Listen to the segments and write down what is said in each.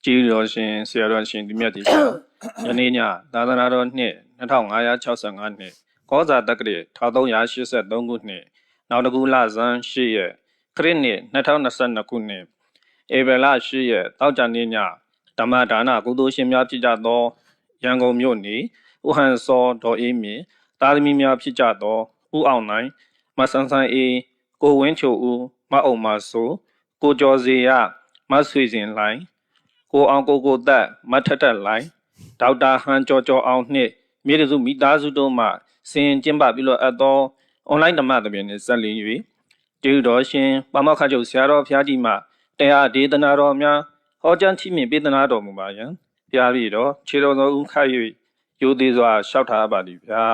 Chỉ rồi xin xe rồi xin đi miết đi sao cho nên nhà ta đã nói nè nó thằng ai chào sang anh nè có ra đặc biệt thao đâu nhà sẽ sẽ đông gut nè nào đó cũng là dân sĩ cái nè nó thằng nó sinh nó cũng nè em về là sĩ tao cho nên nhà tạm mà đã na cũng đối xem nhà chỉ ra đó yang go miêu nè u han so đó em mi ta đi mi chỉ ra đó u ao này mà sang sang cô vẫn chịu u mà ông mà số cô cho gì à mà suy diễn lại cô ông cô ta mà thật lại đào ta han cho ông nèมีแต่ဆိုမိသားစုတို့မှာစင်ကျင်းပပြီးတော့အတော့ online ဓမ္မသဘင်နဲ့ဆက်လင်း၍ကျေးတော်ရှင်ပါမောက္ခချုပ်ဆရာတော်ဘုရားကြီးမှာတရားဒေသနာတော်များဟောကြားချီးမြှင့်ပေးသနာတော်မူပါယံဘုရားပြီးတော့ခြေတော်သောဥခတ်၍ရိုသေစွာလျှောက်ထားပါသည်ဗျာ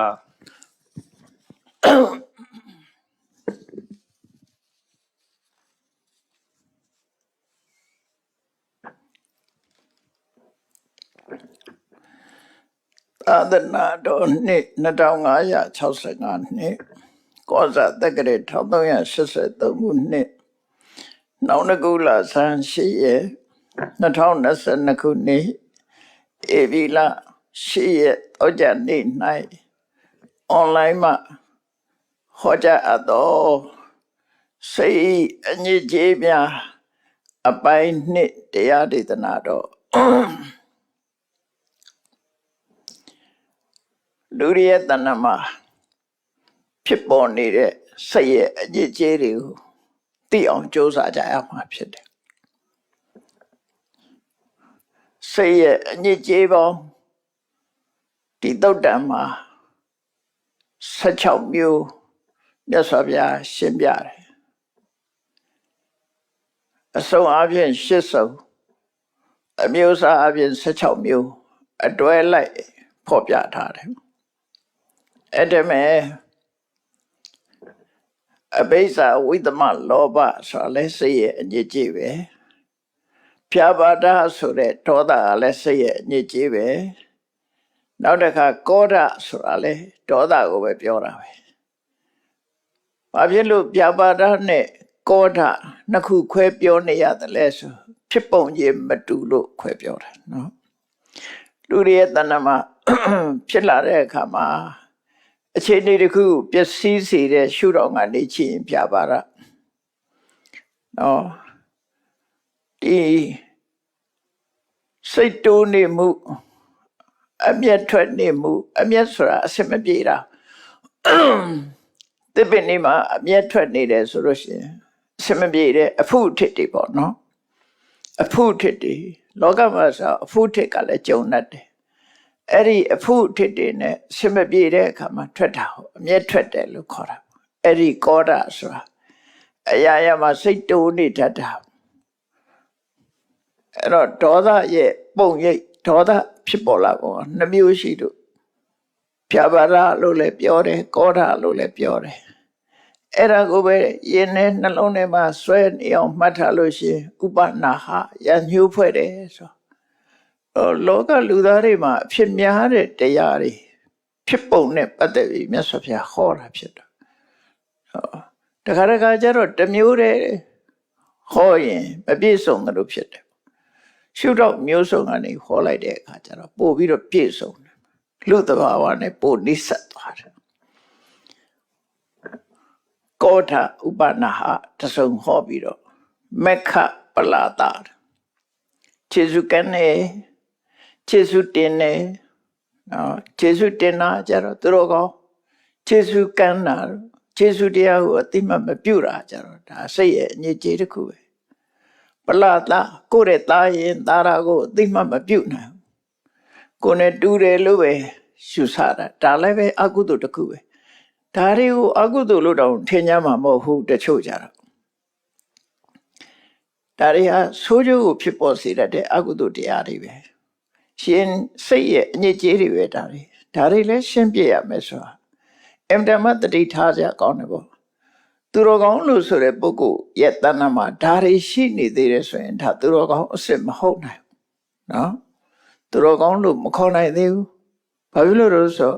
သာသနာတော်နှစ်2565နှစ်ကောဇာတက္ကရာ1383ခုနှစ်နောင်တကူလဆန်း8ရက်2022ခုနှစ်ဧပြီလ8ရက်တောကြနေ့၌အွန်လိုင်းမှာဟောကြားအပ်သောစိတ်အညစ်အကြေးများအပိုင်းနှစ်တရားဒေသနာတော်လူရရဲ့တဏ္ဍာမှာဖြစ်ပေါ်နေတဲ့စိတ်ရဲ့အညစ်အကြေးတွေကိုသိအောင်ကြိုးစားကြရမှာဖြစ်တယ်စိတ်ရဲ့အညစ်အကြေးပေါင်းဒီသုတ်တံမှာ16မျိုးမြတ်စွာဘုရားရှင်းပြတယ်အစုံအပြင်8စုံအမျိုးအစားအပြင်16မျိုးအတွဲလိုက်ဖော်ပြထားတယ်အဲ့ဒါမဲ့အဘိဇာဝိသမလောဘဆိုလဲစိတ်ရဲ့အညစ်အကြေးပဲဖြာပါဒဆိုတဲ့ဒေါသကလည်းစိတ်ရဲ့အညစ်အကြေးပဲနောက်တစ်ခါကောဓဆိုတာလဲဒေါသကိုပဲပြောတာပဲဘာဖြစ်လို့ဖြာပါဒနဲ့ကောဓနှစ်ခုခွဲပြောနေရတယ်လဲဆိုဖြစ်ပုံချင်းမတူလို့ခွဲပြောတာနော်လူတွေရဲ့တဏ္ဍာမှာဖြစ်လာတဲ့အခါမှာအခြေအနေတစ်ခုပျက်စီးစေတဲ့ရှုထောင့်ကနေကြည့်ရင်ပြပါရနော်ဒီစိတ်တိုးနေမှုအမျက်ထွက်နေမှုအမျက်ဆိုတာအစမပြေတာသစ်ပင်နေမှာအမျက်ထွက်နေတယ်ဆိုလို့ရှိရင်အစမပြေတဲ့အဖုထစ်တွေပေါ့နော်အဖုထစ်တွေလောကမှာဆိုအဖုထစ်ကလည်းကြုံတတ်တယ်အဲ့ဒီအဖုထစ်တွေနဲ့ဆင်မပြေတဲ့အခါမှာထွက်တာဟုတ်အမျက်ထွက်တယ်လို့ခေါ်တာအဲ့ဒီကောဓဆိုတာအရာရာမှာစိတ်တိုးနေတတ်တာအဲ့တော့ဒေါသရဲ့ပုံရိပ်ဒေါသဖြစ်ပေါ်လာပုံနှမျိုးရှိလို့ဖြာပါရလို့လည်းပြောတယ်ကောဓလို့လည်းပြောတယ်အဲ့ဒါကိုပဲယင်းနဲ့နှလုံးထဲမှာဆွဲနေအောင်မှတ်ထားလို့ရှိရင်ဥပနာဟရညှိုးဖွဲ့တယ်ဆိုလောကလူသားတွေမှာအဖြစ်များတဲ့တရားတွေဖြစ်ပုံနဲ့ပတ်သက်ပြီးမြတ်စွာဘုရားဟောတာဖြစ်တာတခါတခါကျတော့တစ်မျိုးတည်းဟောရင်မပြည့်စုံတယ်လို့ဖြစ်တယ်ရှုတော့မျိုးစုံကနေဟောလိုက်တဲ့အခါကျတော့ပို့ပြီးတော့ပြည့်စုံတယ်လူသဘာဝနဲ့ပို့နိစ္စသွားတယ်ကောဋဥပနာဟတဆုံဟောပြီးတော့မက္ခပလာတာခြေစုကနေခြေစုတင်နေနော်ခြေစုတင်တာကြတော့သူတို့ကောခြေစုကန်းတာခြေစုတရားကိုအတိမမပြုတာကြတော့ဒါစိတ်ရဲ့အညစ်အကြေးတစ်ခုပဲပလာတာကိုယ့်ရဲ့သားရင်သားရာကိုအတိမမပြုနိုင်ကိုယ်နဲ့တူတယ်လို့ပဲရှုဆတာဒါလည်းပဲအကုသိုလ်တစ်ခုပဲဒါတွေကိုအကုသိုလ်လို့တော့ထင်ကြမှာမဟုတ်ဘူးတချို့ကြတော့ဒါတွေဟာဆိုးကျိုးကိုဖြစ်ပေါ်စေတဲ့အကုသိုလ်တရားတွေပဲရှင်စိတ်ရဲ့အညစ်အကြေးတွေပဲဒါတွေလည်းရှင်းပြရမယ်ဆိုတာအင်တမတတိထားကြကောင်းတယ်ပေါ့သူတော်ကောင်းလို့ဆိုတဲ့ပုဂ္ဂိုလ်ရဲ့တဏ္ဍာမှာဒါတွေရှိနေသေးတယ်ဆိုရင်ဒါသူတော်ကောင်းအစ်စ်မဟုတ်နိုင်ဘူးနော်သူတော်ကောင်းလို့မခေါ်နိုင်သေးဘူးဘာဖြစ်လို့လဲဆို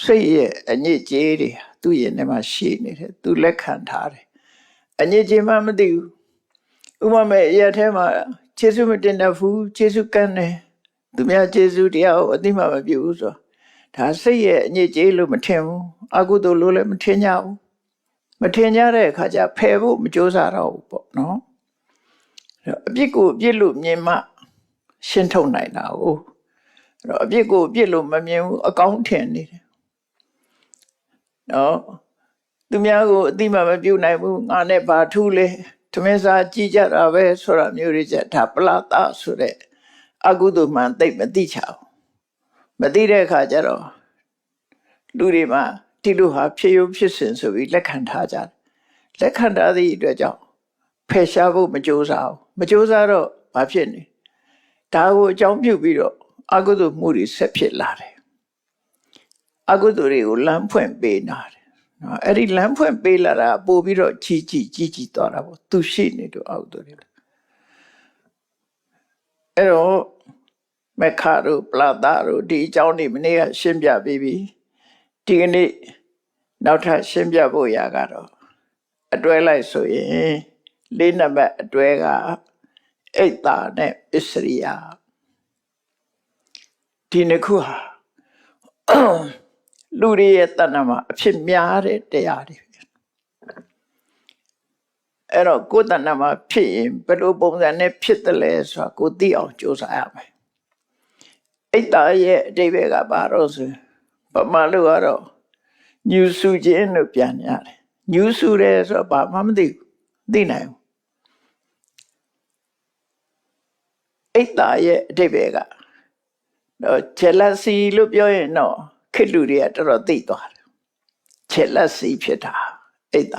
စိတ်ရဲ့အညစ်အကြေးတွေသူ့ရဲ့ထဲမှာရှိနေတယ်သူလက်ခံထားတယ်အညစ်အကြေးမှမသိဘူးဥပမာမဲ့အရာထဲမှာ ကျေးဇူးမတင်တတ်ဘူးကျေးဇူးကမ်းတယ်သူများကျေးဇူးတရားကိုအသိမှမပြုဘူးဆိုဒါစိတ်ရဲ့အညစ်အကြေးလို့မထင်ဘူးအကုသိုလ်လို့လည်းမထင်ကြဘူးမထင်ကြတဲ့အခါကျဖယ်ဖို့မကြိုးစားတော့ဘူးပေါ့နော်အပြစ်ကိုအပြစ်လို့မြင်မှရှင်းထုတ်နိုင်တာ哦အဲ့တော့အပြစ်ကိုအပြစ်လို့မမြင်ဘူးအကောင်းထင်နေတယ်နော်သူများကိုအတိမမပြုနိုင်ဘူးငါနဲ့ဘာထူးလဲထမင်းစားကြည့်ကြတာပဲဆိုတာမျိုးတွေချက်ဒါပလာတာဆိုတဲ့အကုသိုလ်မှန်သိမသိချဘူးမသိတဲ့အခါကျတော့လူတွေမှာဒီလိုဟာဖြစ်ရုံဖြစ်စဉ်ဆိုပြီးလက်ခံထားကြတယ်လက်ခံထားသည့်အတွက်ကြောင့်ဖယ်ရှားဖို့မကြိုးစားဘူးမကြိုးစားတော့ဘာဖြစ်နေဒါကိုအကြောင်းပြုပြီးတော့အကုသိုလ်မှုတွေဆက်ဖြစ်လာတယ်အကုသိုလ်တွေကိုလမ်းဖွင့်ပေးနာတယ်နော်အဲ့ဒီလမ်းဖွင့်ပေးလာတာပို့ပြီးတော့ကြီးသွားတာပေါ့သူရှိနေတော့အကုသိုလ်တွေအဲ့တော့မခါတို့ပလာတာတို့ဒီအကြောင်းတွေမနေ့ကရှင်းပြပြီးပြီဒီကနေ့နောက်ထပ်ရှင်းပြဖို့ရကတော့အတွဲလိုက်ဆိုရင်၄နံပါတ်အတွဲကအိတ်တာနဲ့ပစ္စရိယဒီနှစ်ခုဟာလူတွေရဲ့တဏ္ဍာမှာအဖြစ်များတဲ့တရားတွေအဲ့တော့ကိုယ်တဏ္ဍာမှာဖြစ်ရင်ဘယ်လိုပုံစံနဲ့ဖြစ်တယ်လဲဆိုတာကိုသိအောင်ကြိုးစားရမယ်အိတ်တာရဲ့အဓိပ္ပာယ်ကဘာလို့ဆိုပမာလို့ကတော့ညူစုခြင်းလို့ပြန်ရတယ်ညူစုတယ်ဆိုတော့ဘာမှမသိဘူးသိနိုင်ဘူးအိတ်တာရဲ့အဓိပ္ပာယ်ကတော့ jealousy လို့ပြောရင်တော့ခေတ်လူတွေကတော်တော်သိသွားတယ် jealousy ဖြစ်တာအိတ်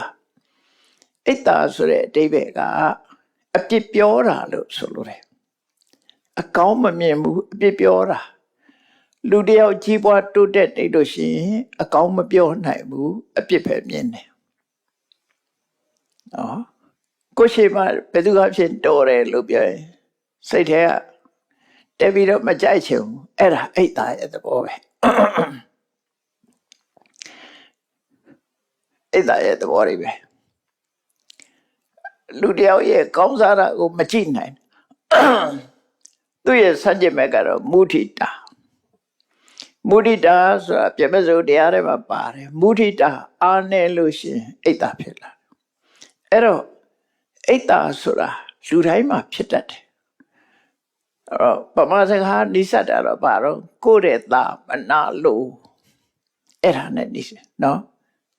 တာဆိုတဲ့အဓိပ္ပာယ်ကအပြစ်ပြောတာလို့ဆိုလိုတယ်အကောင်းမမြင်ဘူးအပြစ်ပြောတာလူတယောက်ကြီးပွားတိုးတက်နေလို့ရှိရင်အကောင်းမပြောနိုင်ဘူးအပြစ်ပဲမြင်တယ်နော်ကိုရှိမှဘယ်သူကဖြစ်တော်တယ်လို့ပြောရင်စိတ်ထဲကတက်ပြီးတော့မကြိုက်ချင်ဘူးအဲ့ဒါအိတ်တာရဲ့သဘောပဲအိတ်တာရဲ့သဘောတွေပဲလူတယောက်ရဲ့ကောင်းစားတာကိုမကြည့်နိုင်သူ့ရဲ့ဆန့်ကျင်ဘက်ကတော့မုဒိတာဆိုတာပြမစိုးတရားထဲမှာပါတယ်မုဒိတာအားနည်းလို့ရှင်အိတ်တာဖြစ်လာအဲ့တော့အိတ်တာဆိုတာလူတိုင်းမှာဖြစ်တတ်တယ်အဲ့တော့ပမာစကားနိစ္စတာတော့ဘာတော့ကိုယ့်ရဲ့သားမနာလို့အဲ့ဒါနဲ့နိစ္စနော်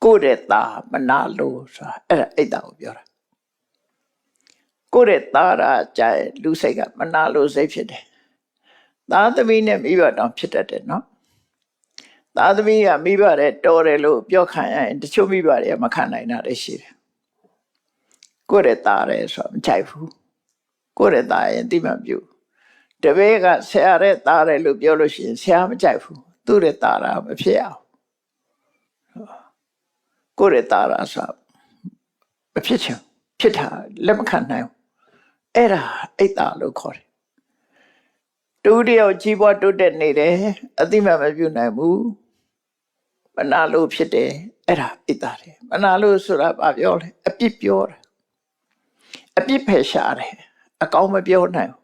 ကိုယ့်ရဲ့သားမနာလို့ဆိုတာအဲ့ဒါအိတ်တာကိုပြောတာကိုယ့်ရဲ့သားရာကြိုင်လူစိတ်ကမနာလို့စိတ်ဖြစ်တယ်သားသမီးနဲ့မိဘတောင်ဖြစ်တတ်တယ်နော်သားသမီးကမိဘတဲ့တော်တယ်လို့ပြောခံရရင်တချို့မိဘတွေကမခံနိုင်တာလည်းရှိတယ်ကိုယ့်ရဲ့သားရဲဆိုမကြိုက်ဘူးကိုယ့်ရဲ့သားရင်တိမပြုတပည့်ကဆရာရဲ့သားရဲလို့ပြောလို့ရှိရင်ဆရာမကြိုက်ဘူးသူ့ရဲ့သားရာမဖြစ်အောင်ကိုယ့်ရဲ့သားရာဆိုမဖြစ်ချင်ဖြစ်တာလက်မခံနိုင်ဘူးအဲ့ဒါအိတ်တာလို့ခေါ်တယ်တူတယောက်ကြီးပွားတိုးတက်နေတယ်အတိမမပြုနိုင်ဘူးမနာလို့ဖြစ်တယ်အဲ့ဒါအိတ်တာတယ်မနာလို့ဆိုတာဘာပြောလဲအပြစ်ပြောတာအပြစ်ဖယ်ရှားတယ်အကောင်းမပြောနိုင်ဘူး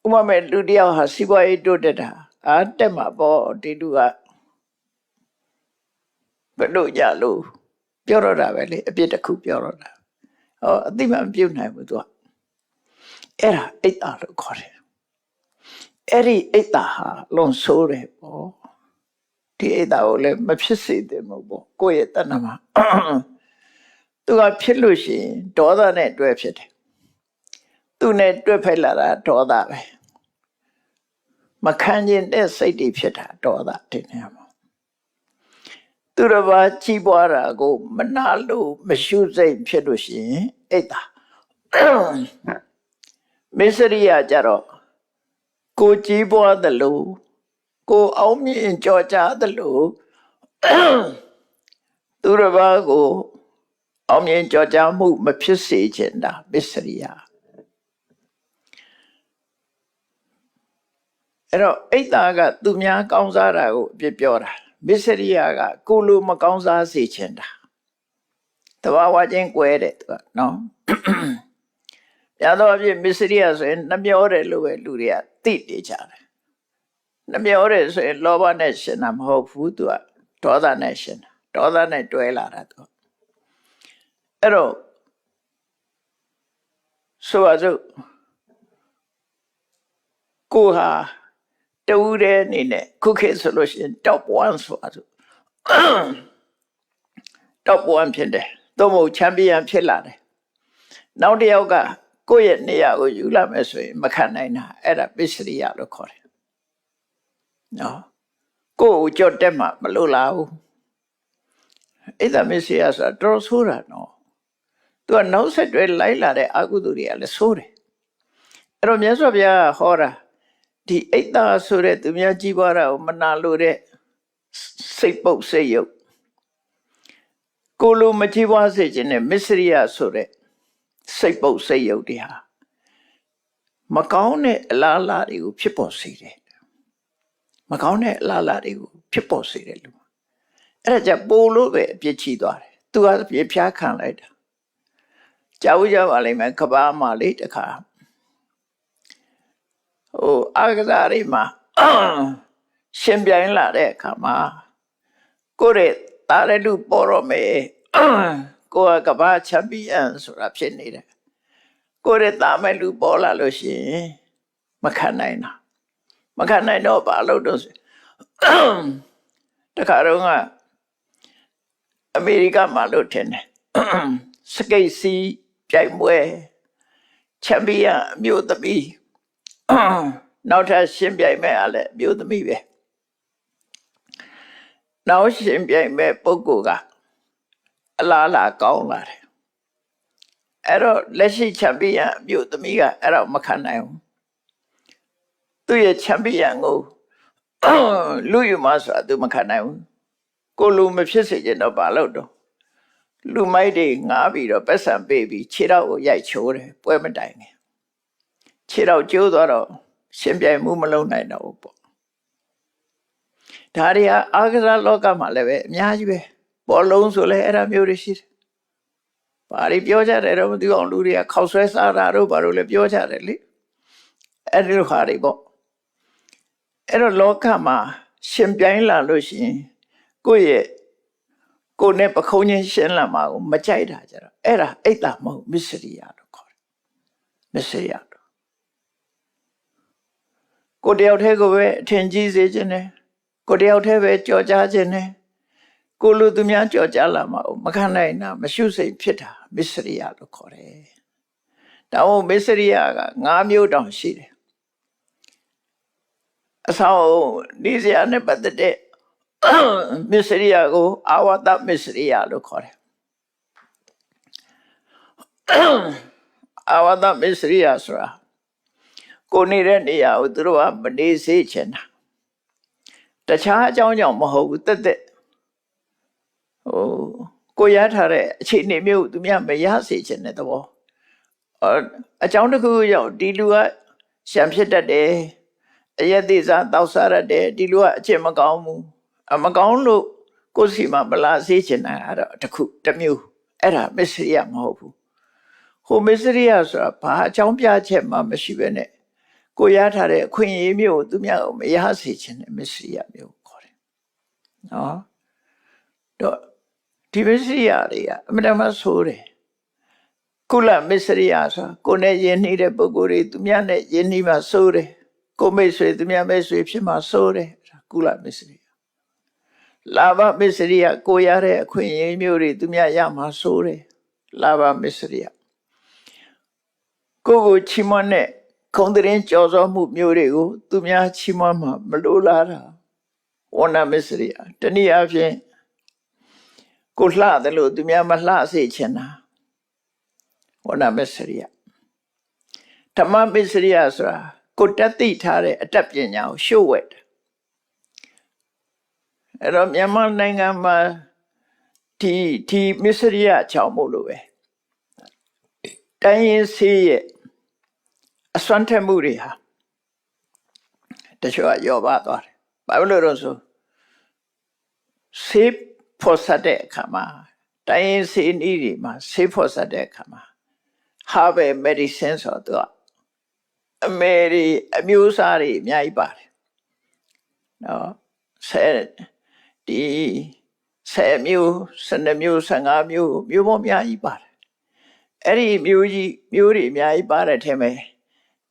ဥပမာလူတယောက်ဟာစီးပွားရေးတိုးတက်တာတက်မှာပေါ့ဒီလူကဘယ်လိုကြလို့ပြောတော့တာပဲလေအပြစ်တစ်ခုပြောတော့တာအတိမမပြုနိုင်ဘူးသူကအဲ့ဒါအိတ်တာလို့ခေါ်တယ်အဲ့ဒီအိတ်တာဟာလွန်ဆိုးတယ်ပေါ့ဒီအိတ်တာကိုလည်းမဖြစ်စေသင့်ဘူးပေါ့ကိုယ့်ရဲ့တဏ္ဍာမှာသူကဖြစ်လို့ရှိရင်ဒေါသနဲ့တွဲဖြစ်တယ်သူနဲ့တွဲဖက်လာတာဒေါသပဲမခံကျင်တဲ့စိတ်တွေဖြစ်တာဒေါသတင်နေမှာသူတစ်ပါးကြီးပွားတာကိုမနာလို့မရှုစိတ်ဖြစ်လို့ရှိရင်အိတ်တာမစ္စရိယကြတော့ကိုကြီးပွားသလိုကိုအောင်မြင်ကြော်ကြားသလိုသူတစ်ပါးကိုအောင်မြင်ကြော်ကြားမှုမဖြစ်စေချင်တာမစ္စရိယအဲ့တော့အိတ်တာကသူများကောင်းစားတာကိုအပြစ်ပြောတာမစ္စရိယကကိုလိုမကောင်းစားစေချင်တာတဘာဝချင်းကွဲတယ်သူကနော် များသောအားဖြင့်မစ္စရိယဆိုရင်နှမျောတယ်လို့ပဲလူတွေကသိနေကြတယ်နှမျောတယ်ဆိုရင်လောဘနဲ့ရှင်တာမဟုတ်ဘူးသူကဒေါသနဲ့ရှင်တာဒေါသနဲ့တွဲလာတာသူအဲ့တော့ဆိုပါစို့ကိုဟာတူတဲ့အနေနဲ့ခုခေတ်ဆိုလို့ရှိရင် top 1ဆိုပါစို့ top 1ဖြစ်တယ်သို့မဟုတ်ချန်ပီယံဖြစ်လာတယ်နောက်တစ်ယောက်ကကိုယ့်ရဲ့နေရာကိုယူလာမယ်ဆိုရင်မခံနိုင်တာအဲ့ဒါပစ္စရိယလို့ခေါ်တယ်နော်ကိုယ့်ကိုကြော့တက်မှမလို့လားဘူးအဲ့ဒါပစ္စရိယဆိုတာတော်ဆိုးတာနော်သူကနောက်ဆက်တွဲလိုက်လာတဲ့အကုသိုလ်တွေကလည်းဆိုးတယ်အဲ့တော့မြတ်စွာဘုရားဟောတာဒီအိတ်သာဆိုတဲ့သူများကြီးပွားတာကိုမနာလို့တဲ့စိတ်ပုတ်စိတ်ယုတ်ကိုလိုမကြီးပွားစေခြင်းနဲ့မစ္စရိယဆိုတဲ့စိတ်ပုတ်စိတ်ယုတ်တွေဟာမကောင်းတဲ့အလားအလာတွေကိုဖြစ်ပေါ်စေတယ်မကောင်းတဲ့အလားအလာတွေကိုဖြစ်ပေါ်စေတယ်လူအဲ့ဒါကြပိုလို့ပဲအပြစ်ချီသွားတယ်သူကပြစ်ဖြားခံလိုက်တာကြောက်ကြပါလိမ့်မယ်ကဘာမှလေတခါအာကစားရိမှာရှင်ပြိုင်လာတဲ့အခါမှာကိုယ့်ရဲ့တာရတုပေါ်တော့မယ်ကိုယ်ကကဘာချန်ပီယံဆိုတာဖြစ်နေတယ်ကိုယ့်ရဲ့တာမဲ့လူပေါ်လာလို့ရှိရင်မခံနိုင်တာမခံနိုင်တော့ဘာလို့တော့တခါတော့ကအမေရိကမှာလို့ထင်တယ်စကိတ်စီပြိုင်ပွဲချန်ပီယံအမျိုးသမီးနောက်ထပ်ရှင်ပြိုင်မဲ့အားလည်းအမျိုးသမီးပဲနောက်ရှင်ပြိုင်မဲ့ပုဂ္ဂိုလ်ကအလားလာကောင်းလာတယ်အဲ့တော့လက်ရှိချန်ပီယံအမျိုးသမီးကအဲ့တော့မခံနိုင်ဘူးသူ့ရဲ့ချန်ပီယံကိုလူယူမဆိုတာသူမခံနိုင်ဘူးကိုလူမဖြစ်စေချင်တော့ဘာလို့တော့လူမိုက်တွေငားပြီးတော့ပတ်စံပေးပြီးခြေထောက်ကိုရိုက်ချိုးတယ်ပွဲမတိုင်ခင်ခြေထောက်ကျိုးသွားတော့ရှင်ပြိုင်မှုမလုံးနိုင်တော့ဘူးပေါ့ဒါတွေကအာကစားလောကမှာလည်းပဲအများကြီးပဲဘောလုံးဆိုလဲအဲ့ဒါမျိုးတွေရှိတယ်ဘာတွေပြောကြတယ်တော့မသိအောင်လူတွေကခောက်ဆွဲစားတာတို့ဘာလို့လဲပြောကြတယ်လေအဲ့ဒီလိုဟာတွေပေါ့အဲ့တော့လောကမှာရှင်ပြိုင်လာလို့ရှိရင်ကိုယ့်ရဲ့ကိုယ်နဲ့ပခုံးချင်းရှင်းလာမှာကိုမကြိုက်တာကြတော့အဲ့ဒါအိတ်တာမဟုတ်မစ္စရိယလို့ခေါ်တယ်မစ္စရိယကိုတယောက်တည်းကိုပဲအထင်ကြီးစေခြင်းနဲ့ကိုတယောက်တည်းပဲကြော်ကြားခြင်းနဲ့ကိုလူသူများကြော်ကြားလာမှာမခံနိုင်တာမရှုစိတ်ဖြစ်တာမစ္စရိယလို့ခေါ်တယ်။ဒါမို့မစ္စရိယက5မျိုးတောင်ရှိတယ်။အဆောင်ဒီစရာနဲ့ပတ်သက်တဲ့မစ္စရိယကိုအာဝတ္တမစ္စရိယလို့ခေါ်တယ်။အာဝတ္တမစ္စရိယဆိုတာကိုနေတဲ့နေရာကိုသူတို့ကမနေစေချင်တာတခြားအကြောင်းကြောင့်မဟုတ်ဘူးတက်ကိုရထားတဲ့အခြေအနေမျိုးသူများမရစေချင်တဲ့သဘောအကြောင်းတစ်ခုကြောင့်ဒီလူကရှံဖြစ်တတ်တယ်အယက်သေးစားတောက်စားရတယ်ဒီလူကအချက်မကောင်းဘူးမကောင်းလို့ကိုယ်စီမှာမလာစေချင်တာအဲ့တော့တစ်မျိုးအဲ့ဒါမစ္စရိယမဟုတ်ဘူးဟိုမစ္စရိယဆိုတာဘာအကြောင်းပြချက်မှမရှိဘဲနဲ့ကိုရထားတဲ့အခွင့်အရေးမျိုးသူများကိုမရစေချင်တဲ့မစ္စရိယမျိုးခေါ်တယ်နော်တော့ဒီမစ္စရိယတွေကအမှန်တမ်းဆိုးတယ်ကုလမစ္စရိယဆိုတာကိုယ်နဲ့ယဉ်နေတဲ့ပုဂ္ဂိုလ်တွေသူများနဲ့ယဉ်နေမှဆိုးတယ်ကိုမိတ်ဆွေသူများမိတ်ဆွေဖြစ်မှဆိုးတယ်ကုလမစ္စရိယလာဘမစ္စရိယကိုရတဲ့အခွင့်အရေးမျိုးတွေသူများရမှဆိုးတယ်လာဘမစ္စရိယကိုချီးမွမ်းတဲ့ခုံတဲ့ကြော်စောမှုမျိုးတွေကိုသူများချီးမွမ်းမှမလိုလားတာဝဏမစ္စရိယတနည်းအားဖြင့်ကိုလှတယ်လို့သူများမလှစေချင်တာဝဏမစ္စရိယဓမ္မမစ္စရိယဆိုတာကိုတက်သိထားတဲ့အတတ်ပညာကိုရှုဝဲတယ်အဲ့တော့မြန်မာနိုင်ငံမှာဒီမစ္စရိယချောင်းမို့လို့ပဲတိုင်းရင်းစေးရဲ့အစွမ်းထက်မှုတွေဟာတချို့ကရောပါသွားတယ်ဘာလို့လဲဆိုဆေးဖော်ဆက်တဲ့အခါမှာတိုင်းရင်းစေးနည်းတွေမှာဆေးဖော်ဆက်တဲ့အခါမှာ herbal medicine ဆိုတော့အမေတွေအမျိုးအစားတွေအများကြီးပါတယ်နော်ဒီ10မျိုး12မျိုး15မျိုးမျိုးပေါင်းအများကြီးပါတယ်အဲ့ဒီမျိုးတွေအများကြီးပါတဲ့ထဲမှာ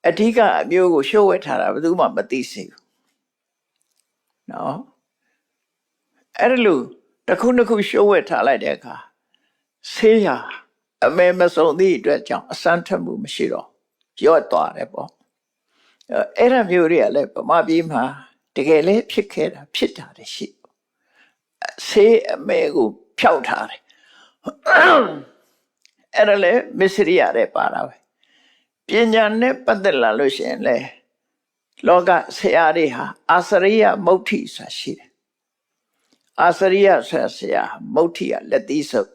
အဓိကအမျိုးကိုရှို့ဝှက်ထားတာဘယ်သူမှမသိစေဘူးနော်အဲ့ဒါလို့တစ်ခုတစ်ခုရှို့ဝှက်ထားလိုက်တဲ့အခါဆေးရအမေမစုံသည့်အတွက်ကြောင့်အစမ်းထမှုမရှိတော့ရော့သွားတယ်ပေါ့အဲ့ဒါမျိုးတွေကလည်းဗမာပြည်မှာတကယ်လည်းဖြစ်ခဲ့တာဖြစ်တာတည်းရှိဆေးအမေကိုဖျောက်ထားတယ်အဲ့ဒါလည်းမစ္စရိယတဲ့ပါတာပဲပညာနဲ့ပတ်သက်လာလို့ရှိရင်လေလောကဆရာတွေဟာအာစရိယမုဋ္ဌိဆိုတာရှိတယ်အာစရိယဆရာမုဋ္ဌိကလက်သီးဆုပ်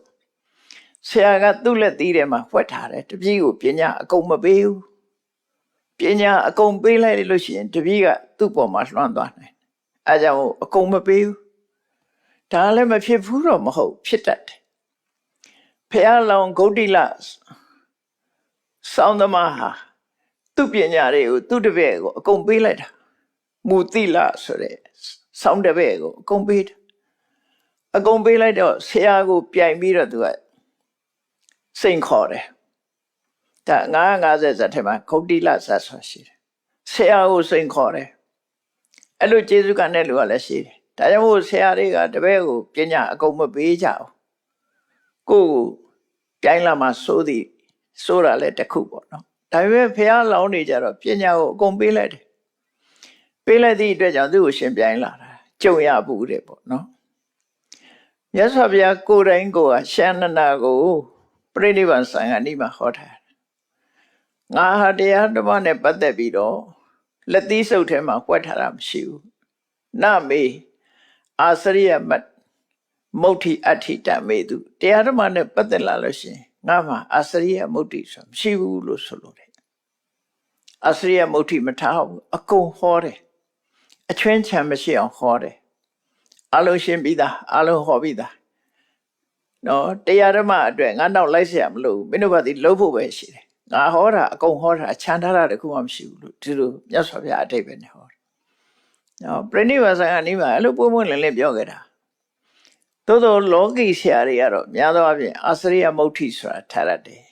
ဆရာကသူ့လက်သီးထဲမှာဖွက်ထားတယ်တပည့်ကိုပညာအကုန်မပေးဘူးပညာအကုန်ပေးလိုက်လို့ရှိရင်တပည့်ကသူ့ပေါ်မှာလွှမ်းသွားနိုင်အဲကြောင့်အကုန်မပေးဘူးဒါလည်းမဖြစ်ဘူးတော့မဟုတ်ဖြစ်တတ်တယ်ဖះလောင်ဂௌတိလစောင်းသမားဟာသူ့ပညာတွေကိုသူ့တပည့်ကိုအကုန်ပေးလိုက်တာမူတိလဆိုတဲ့စောင်းတပည့်ကိုအကုန်ပေးတာအကုန်ပေးလိုက်တော့ဆရာကိုပြိုင်ပြီးတော့သူကစိန်ခေါ်တယ်ဒါ950ဇာတ်ထဲမှာဂௌတိလဇာတ်ဆိုရှိတယ်ဆရာကိုစိန်ခေါ်တယ်အဲ့လိုကျေးဇူးကနဲ့လူကလည်းရှိတယ်ဒါကြောင့်မို့ဆရာတွေကတပည့်ကိုပညာအကုန်မပေးကြဘူးကိုယ်ပြိုင်လာမှစိုးတာလည်းတစ်ခုပေါ့နော်ဒါပေမဲ့ဖះလောင်းနေကြတော့ပညာကိုအကုန်ပေးလိုက်တယ်ပေးလိုက်သည့်အတွက်ကြောင့်သူ့ကိုရှင်ပြိုင်လာတာကြုံရဘူးတဲ့ပေါ့နော်မြတ်စွာဘုရားကိုယ်တိုင်ကိုယ်ရှန္ဒနာကိုပြိဋိဘံဆိုင်ကနိမဟောထားတယ်ငါဟာတရားဓမ္မနဲ့ပတ်သက်ပြီးတော့လက်သီးစုပ်ထဲမှာဖွက်ထားတာမရှိဘူးနမေအာစရိယမတ်မုဋ္ဌိအဋ္ဌိတမေတုတရားဓမ္မနဲ့ပတ်သက်လာလို့ရှိရင်ငါမှာအာစရိယမုဋ္ဌိဆိုမရှိဘူးလို့ဆိုလို့တယ်အာစရိယမုဋ္ဌိမထားဘူးအကုန်ဟောတယ်အချွင်းချံမရှိအောင်ဟောတယ်အလုံးရှင်းပြီးသားအလုံးဟောပြီးသားနော်တရားဓမ္မအတွက်ငါတော့လိုက်เสียမလို့မင်းတို့ဘာဒီလှုပ်ဖို့ပဲရှိတယ်ငါဟောတာအကုန်ဟောတာခြံထားတာတခုမှမရှိဘူးလို့ဒီလိုမြတ်စွာဘုရားအတိတ်ပဲနဲ့ဟောတယ်နော်ပြိဋိဘံဆိုင်ကနေမှအဲ့လိုပုံပုံလင်းလင်းပြောခဲ့တာသို့သောလောကီဆရာတွေကတော့များသောအားဖြင့်အာစရိယမုဋ္ဌိဆိုတာထားရတယ်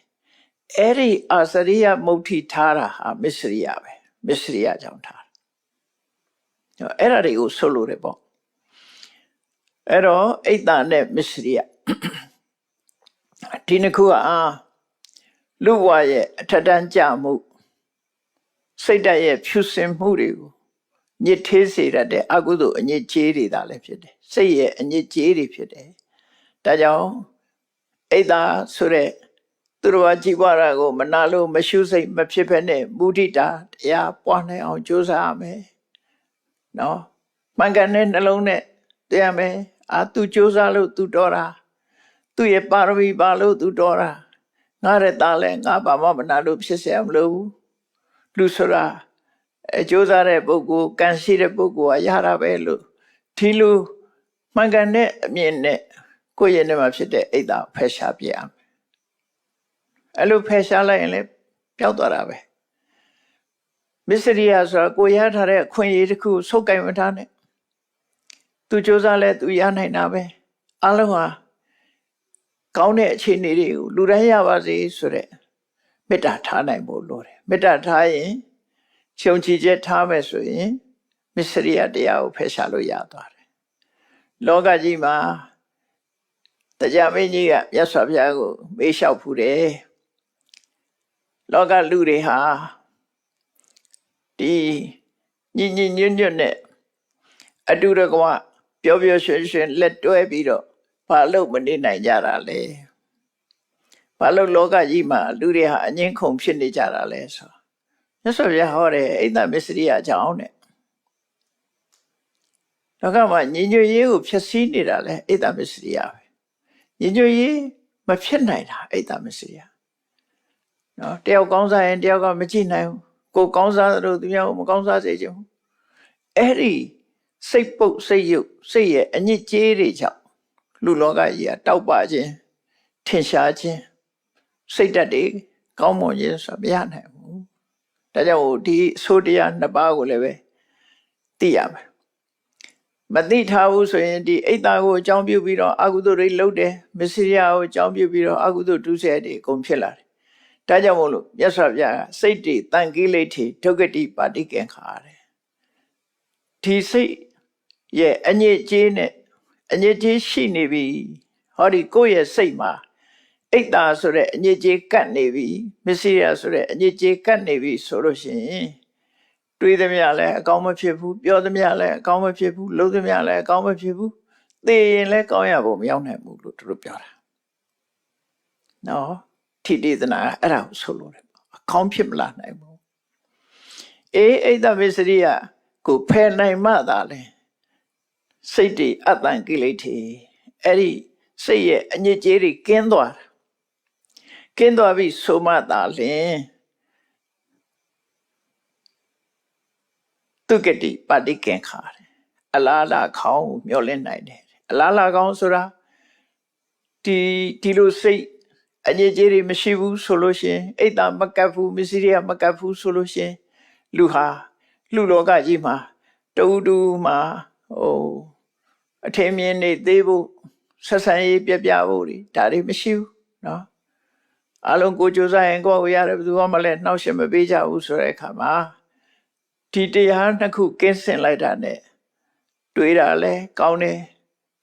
အဲ့ဒီအာစရိယမုဋ္ဌိထားတာဟာမစ္စရိယပဲမစ္စရိယကြောင့်ထားတယ်အဲ့ဒါတွေကိုဆိုလို့တယ်ပေါ့အဲ့တော့အိတ်တာနဲ့မစ္စရိယဒီနှစ်ခုကလူဘဝရဲ့အထက်တန်းကြမှုစိတ်ဓာတ်ရဲ့ဖြူစင်မှုတွေကိုညစ်သေးစေတတ်တဲ့အကုသိုလ်အညစ်အကြေးတွေဒါလည်းဖြစ်တယ်စိတ်ရဲ့အညစ်အကြေးတွေဖြစ်တယ်ဒါကြောင့်အိတ်တာဆိုတဲ့သူတော်ဘာကြည်ပွားတာကိုမနာလို့မရှုစိတ်မဖြစ်ဖက်နဲ့မုဒိတာတရားပွားနိုင်အောင်ကြိုးစားရမယ်နော်မှန်ကန်တဲ့နှလုံးနဲ့တရားမယ်သူကြိုးစားလို့သူတော်တာသူရဲ့ပါရမီပါလို့သူတော်တာငါရဲ့သားလဲငါဘာမှမနာလို့ဖြစ်เสียမလို့လူဆိုတာကြိုးစားတဲ့ပုဂ္ဂိုလ်ကံရှိတဲ့ပုဂ္ဂိုလ်ကရတာပဲလို့ဒီလိုမှန်ကန်တဲ့အမြင်နဲ့ကိုယ့်ရဲ့နေမှာဖြစ်တဲ့အိတ်တာဖယ်ရှားပြရမယ်အဲ့လိုဖယ်ရှားလိုက်ရင်လည်းပျောက်သွားတာပဲမစ္စရိယဆိုတာကိုရထားတဲ့အခွင့်အရေးတစ်ခုဆုပ်ကိုင်မထားနဲ့သူကြိုးစားလဲသူရနိုင်တာပဲအလုံးဟာကောင်းတဲ့အခြေအနေတွေကိုလူတိုင်းရပါစေဆိုတဲ့မေတ္တာထားနိုင်ဖို့လိုတယ်မေတ္တာထားရင်ခြုံချချက်ထားမယ်ဆိုရင်မစ္စရိယတရားကိုဖယ်ရှားလို့ရသွားတယ်လောကကြီးမှာတရားမင်းကြီးကမြတ်စွာဘုရားကိုမေးလျှောက်ဖူးတယ်လောကလူတွေဟာဒီညင်ညင်ညွတ်ညွတ်နဲ့အတူတကွပျော်ပျော်ရွှင်ရွှင်လက်တွဲပြီးတော့ဘာလို့မနေနိုင်ကြတာလဲဘာလို့လောကကြီးမှာလူတွေဟာအငင်းခုန်ဖြစ်နေကြတာလဲဆိုမြတ်စွာဘုရားဟောတယ်အိတ်တမစ္စရိယအကြောင်းနဲ့လောကမှာညီညွတ်ရေးကိုဖျက်ဆီးနေတာလဲအိတ်တမစ္စရိယပဲညီညွတ်ရေးမဖြစ်နိုင်တာအိတ်တမစ္စရိယနော်တယောက်ကောင်းစားရင်တယောက်ကမကြည့်နိုင်ဘူးကိုကောင်းစားလို့သူများကိုမကောင်းစားစေချင်ဘူးအဲ့ဒီစိတ်ပုတ်စိတ်ယုတ်စိတ်ရဲ့အညစ်အကြေးတွေကြောင့်လူလောကကြီးကတောက်ပခြင်းထင်ရှားခြင်းစိတ်ဓာတ်တွေ ကောင်းမွန်ခြင်းဆိုမရနိုင်ဘူးဒါကြောင့်ဒီအဆိုတရားနှစ်ပါးကိုလည်းပဲသိရမယ်မသိထားဘူးဆိုရင်ဒီအိတ်သားကိုအကြောင်းပြုပြီးတော့အကုသိုလ်တွေလုပ်တယ်မစ္စရိယကိုအကြောင်းပြုပြီးတော့အကုသိုလ်ဒုစရိုက်တွေအကုန်ဖြစ်လာတယ်ဒါကြောင့်မို့လို့မြတ်စွာဘုရားကစိတ်တွေတန်ကိလေထိဒုက္ခတိပါတိကံခါတယ်ဒီစိတ်ရဲ့အညစ်အကြေးနဲ့အညစ်အကြေးရှိနေပြီဟောဒီကိုယ့်ရဲ့စိတ်မှာအိတ်သားဆိုတဲ့အညစ်အကြေးကတ်နေပြီမစ္စရိယဆိုတဲ့အညစ်အကြေးကတ်နေပြီဆိုလို့ရှိရင်တွေးသမျှလည်းအကောင်းမဖြစ်ဘူးပြောသမျှလည်းအကောင်းမဖြစ်ဘူးလုပ်သမျှလည်းအကောင်းမဖြစ်ဘူးသိရင်လည်းကောင်းရဖို့မရောက်နိုင်ဘူးလို့သူတို့ပြောတာနော်ထိတိသနာအဲ့ဒါကိုဆိုလို့တယ်အကောင်းဖြစ်မလာနိုင်ဘူးအိတ်တမစ္စရိယကိုဖယ်နိုင်မှသာလဲစိတ်တွေအတန်ကိလေထိအဲ့ဒီစိတ်ရဲ့အညစ်အကြေးတွေကင်းသွားပြီဆိုမှသာလျှင်သူကတိပါတိကံခါတယ်အလားလာခေါင်းမျောလင့်နိုင်တယ်အလားလာခေါင်းဆိုတာဒီလိုစိတ်အညစ်အကြေးတွေမရှိဘူးဆိုလို့ရှင်အိတ်တာမကပ်ဘူးမစ္စရိယမကပ်ဘူးဆိုလို့ရှင်လူဟာလူလောကကြီးမှာတူမှာအထင်မြင်နေသေးဖို့ဆက်ဆံရေးပြဖို့ဒါတွေမရှိဘူးနော်အလုံးကိုကြိုးစားရင်ကိုယ်ရတယ်ဘယ်သူမှလည်းနှောက်ယှက်မပေးကြဘူးဆိုတဲ့အခါမှာဒီတရားနှစ်ခုကင်းစင်လိုက်တာနဲ့တွေးတာလည်းကောင်းတယ်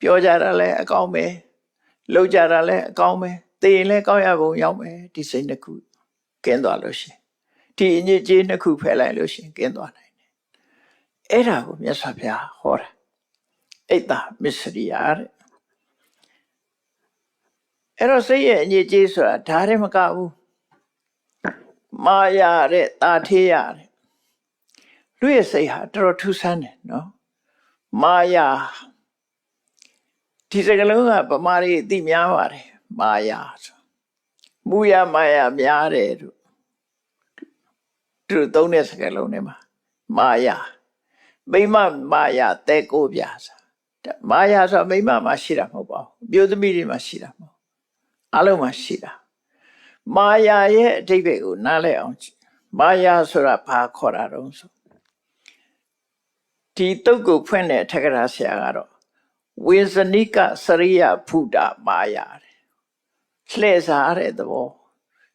ပြောကြတာလည်းအကောင်းပဲလုပ်ကြတာလည်းအကောင်းပဲသိရင်လည်းကောင်းရပုံရောက်မယ်ဒီစိတ်နှစ်ခုကင်းသွားလို့ရှင်ဒီအညစ်အကြေးနှစ်ခုဖယ်လိုက်လို့ရှင်ကင်းသွားနိုင်တယ်အဲ့ဒါကိုမြတ်စွာဘုရားဟောတာအိတ်တာမစ္စရိယတဲ့အဲ့တော့စိတ်ရဲ့အညစ်အကြေးဆိုတာဒါတည်းမကဘူးမာယာတဲ့တာထေးရတဲ့လူရဲ့စိတ်ဟာတော်တော်ထူးဆန်းတယ်နော်မာယာဒီစကားလုံးကဗမာတွေအသိများပါတယ်မာယာဆိုမူရမာယာများတယ်တို့သုံးတဲ့စကားလုံးတွေမှာမာယာမိမမာယာတဲကိုပြာဆိုမာယာဆိုမိမမှာရှိတာမဟုတ်ပါဘူးမျိုးသမီးတွေမှာရှိတာမဟုတ်အလုံးမှာရှိတာမာယာရဲ့အဓိပ္ပာယ်ကိုနားလည်အောင်မာယာဆိုတာဘာခေါ်တာတုံးဆိုဒီတုတ်ကိုဖွင့်တဲ့ထက္ကရာဆရာကတော့ဝေဇနိကစရိယဖုဒမာယာတဲ့လှည့်စားတဲ့သဘော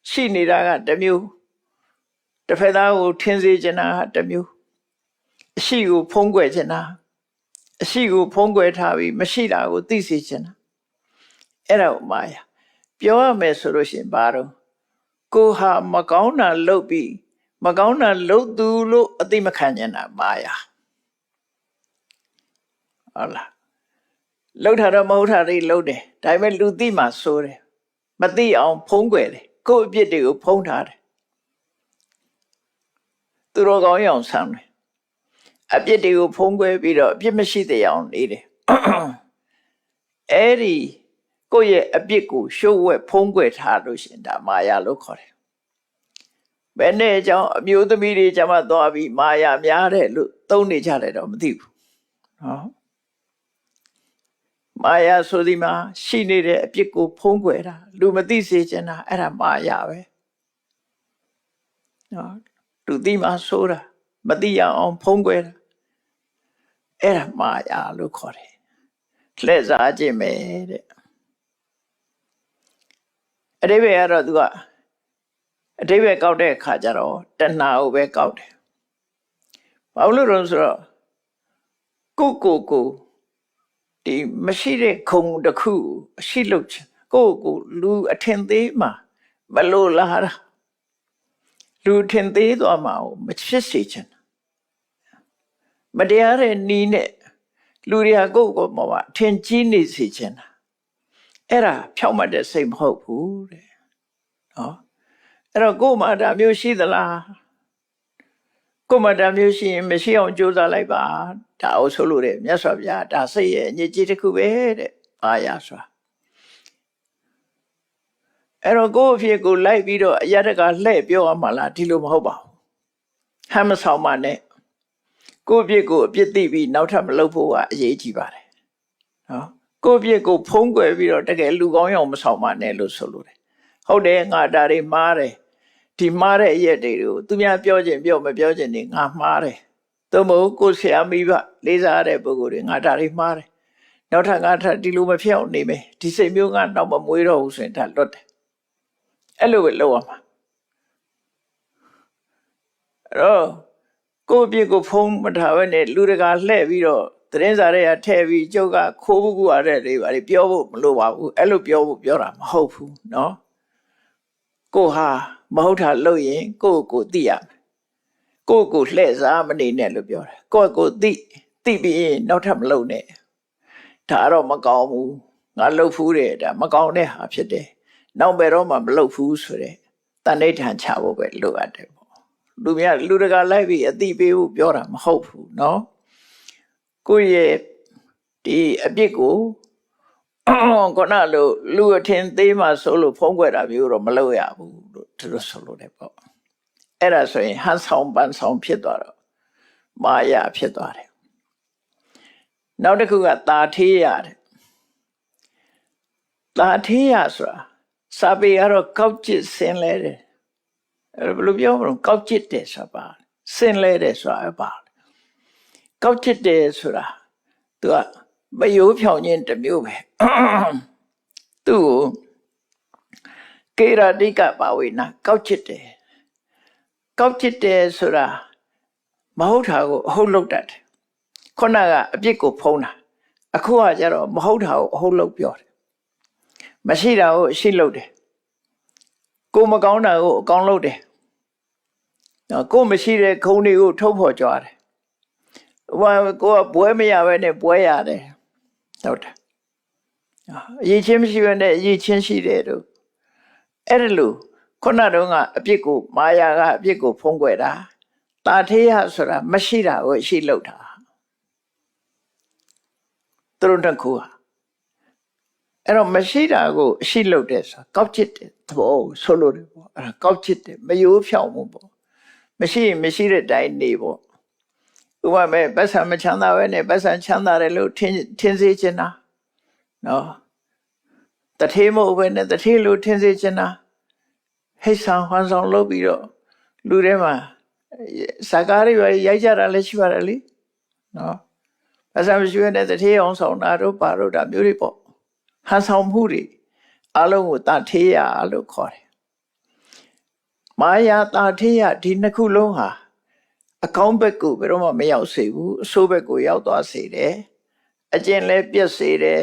ရှိနေတာကတစ်မျိုးတစ်ဖက်သားကိုထင်စေချင်တာကတစ်မျိုးအရှိကိုဖုံးကွယ်ချင်တာအရှိကိုဖုံးကွယ်ထားပြီးမရှိတာကိုသိစေချင်တာအဲ့ဒါကိုမာယာပြောရမယ်ဆိုလို့ရှိရင်ဘာတော့ကိုဟာမကောင်းတာလုပ်ပြီးမကောင်းတာလုပ်သူလို့အသိမခံချင်တာမာယာဟုတ်လားလှုပ်တာတော့မဟုတ်တာတွေလှုပ်တယ်ဒါပေမဲ့လူသိမှဆိုတယ်မသိအောင်ဖုံးကွယ်တယ်ကိုယ့်အပြစ်တွေကိုဖုံးထားတယ်သူတော်ကောင်းအောင်ဆမ်းတယ်အပြစ်တွေကိုဖုံးကွယ်ပြီးတော့အပြစ်မရှိတဲ့အောင်နေတယ်အဲ့ဒီကိုယ့်ရဲ့အပြစ်ကိုရှုပ်ဝက်ဖုံးကွယ်ထားလို့ရှင်ဒါမာယာလို့ခေါ်တယ်ဘယ်နဲ့ကြောင့်အမျိုးသမီးတွေကျမသွားပြီးမာယာများတယ်လို့သုံးနေကြတယ်တော့မသိဘူးနော်မာယာဆိုဒီမှာရှိနေတဲ့အပြစ်ကိုဖုံးကွယ်တာလူမသိစေချင်တာအဲ့ဒါမာယာပဲနော်လူသိမှဆိုတာမသိရအောင်ဖုံးကွယ်တာအဲ့ဒါမာယာလို့ခေါ်တယ်လှည့်စားခြင်းပဲတဲ့အဓိပ္ပာယ်ကတော့သူကအဓိပ္ပာယ်ကောက်တဲ့အခါကျတော့တဏှာကိုပဲကောက်တယ်ဘာလို့လဲဆိုတော့ကိုဒီမရှိတဲ့ခုံတစ်ခုအရှိလုပ်ချင်ကိုလူအထင်သေးမှမလို့လားလူထင်သေးသွားမှာမဖြစ်စေချင်မတရားတဲ့နီးနဲ့လူတွေကကိုမှာထင်ကြီးနေစေချင်တာအဲ့ဒါဖြောက်မှတ်တဲ့စိတ်မဟုတ်ဘူးတဲ့နော်အဲ့တော့ကိုယ်မှာဒါမျိုးရှိသလားကိုယ်မှာဒါမျိုးရှိရင်မရှိအောင်ကြိုးစားလိုက်ပါဒါအဆိုလို့တဲ့မြတ်စွာဘုရားဒါစိတ်ရဲ့အညစ်အကြေးတစ်ခုပဲတဲ့မာယာဆိုတာအဲ့တော့ကိုယ့်အဖြစ်ကိုလိုက်ပြီးတော့အရတကလှည့်ပြောရမှာလားဒီလိုမဟုတ်ပါဘူးဟမ်းမဆောင်ပါနဲ့ကိုယ့်အဖြစ်ကိုအပြစ်သိပြီးနောက်ထပ်မလုပ်ဖို့ကအရေးကြီးပါတယ်နော်ကိုယ့်အဖြစ်ကိုဖုံးကွယ်ပြီးတော့တကယ်လူကောင်းအောင်မဆောင်ပါနဲ့လို့ဆိုလို့တယ်ဟုတ်တယ်ငါဒါတွေမှားတယ် ဒီမှားတဲ့အရက်တွေကိုသူများပြောခြင်းပြောမပြောခြင်းတွေငါမှားတယ်သို့မဟုတ်ကိုယ်ဆရာမိဘလေးစားရတဲ့ပုဂ္ဂိုလ်တွေငါဒါတွေမှားတယ်နောက်ထပ်ငါထပ်ဒီလိုမဖြစ်အောင်နေမယ်ဒီစိတ်မျိုးကတော့မမွေးတော့ဘူးဆိုရင်ဒါလွတ်တယ်အဲ့လိုပဲလုပ်ရမှာအဲ့တော့ကိုယ့်အပြစ်ကိုဖုံးမထားဘဲနဲ့လူတကာလှည့်ပြီးတော့သတင်းစာတွေကထည့်ပြီးကျုပ်ကခိုးဘူးကူရတဲ့တွေပါပြောဖို့မလိုပါဘူးအဲ့လိုပြောတာမဟုတ်ဘူးเนาะကိုဟာမဟုတ်တာလုပ်ရင်ကိုသိရမယ်ကိုလှည့်စားမနေနဲ့လို့ပြောတယ်ကိုသိပြီးရင်နောက်ထပ်မလုပ်နဲ့ဒါတော့မကောင်းဘူးငါလှုပ်ဖူးတယ်ဒါမကောင်းတဲ့ဟာဖြစ်တယ်နောက်ဘယ်တော့မှမလှုပ်ဖူးဆိုတဲ့တဏှိဋ္ဌာန်ချဖို့ပဲလိုအပ်တယ်ပေါ့လူတကာလိုက်ပြီးအသိပေးဖို့ပြောတာမဟုတ်ဘူးเนาะကိုရဲ့ဒီအပြစ်ကိုခုနလိုလူအထင်သေးမှဆိုလို့ဖုံးကွယ်တာမျိုးတော့မလုပ်ရဘူးလို့သူတို့ဆိုလို့တယ်ပေါ့အဲ့ဒါဆိုရင်ဟန်ဆောင်ပန်းဆောင်ဖြစ်သွားတော့မာယာဖြစ်သွားတယ်နောက်တစ်ခုကတာထေးရတယ်တာထေးရဆိုတာစာပေကတော့ကောက်ကျစ်ဆင်းလဲတယ်အဲ့ဘယ်လိုပြောမလို့ကောက်ကျစ်တယ်ဆိုတာပါဆင်းလဲတယ်ဆိုတာပါကောက်ကျစ်တယ်ဆိုတာသူကမယိုးဖြောင်ခြင်းတစ်မျိုးပဲသူ့ကိုကေရာတိကပါဝေနာကောက်ကျစ်တယ်ဆိုတာမဟုတ်တာကိုအဟုတ်လုပ်တတ်တယ်ခုနကအပြစ်ကိုဖုံးတာအခုကကျတော့မဟုတ်တာကိုအဟုတ်လုပ်ပြောတယ်မရှိတာကိုရှိလုပ်တယ်ကိုမကောင်းတာကိုအကောင်းလုပ်တယ်ကိုမရှိတဲ့ခုံတွေကိုထုတ်ဖော်ကြွားတယ်ကိုကဘွဲမရဘဲနဲ့ဘွဲရတယ်ဟုတ်တယ်အရေးချင်းမရှိဘဲနဲ့အရေးချင်းရှိတယ်တို့အဲ့ဒါလို့ခုနတုန်းကအပြစ်ကိုမာယာကအပြစ်ကိုဖုံးကွယ်တာတာထေးရဆိုတာမရှိတာကိုရှိလုပ်တာသူတို့တစ်ခုဟာအဲ့တော့မရှိတာကိုရှိလုပ်တယ်ဆိုတာကောက်ချစ်တယ်သဘောကိုဆိုလို့တယ်ပေါ့အဲ့ဒါကောက်ချစ်တယ်မယိုးဖြောင်မှုပေါ့မရှိရင်မရှိတဲ့တိုင်းနေပေါ့ဥပမာပတ်စံမချမ်းသာပဲနဲ့ပတ်စံချမ်းသာတယ်လို့ထင်စေချင်တာနော်တထေးမဟုတ်ပဲနဲ့တထေးလို့ထင်စေချင်တာဟိတ်ဆောင်ဟွမ်းဆောင်လုပ်ပြီးတော့လူထဲမှာစကားတွေရိုက်ကြတာလည်းရှိပါတယ်လေနော်ပတ်စံမရှိတဲ့တထေးအောင်ဆောင်တာတို့ပါတို့ဒါမျိုးတွေပေါ့ဟန်ဆောင်မှုတွေအလုံးကိုတာထေးရလို့ခေါ်တယ်မာယာတာထေးရဒီနှစ်ခုလုံးဟာအကောင်းဘက်ကိုဘယ်တော့မှမရောက်စေဘူးအဆိုးဘက်ကိုရောက်သွားစေတယ်အကျင့်လည်းပြည့်စေတယ်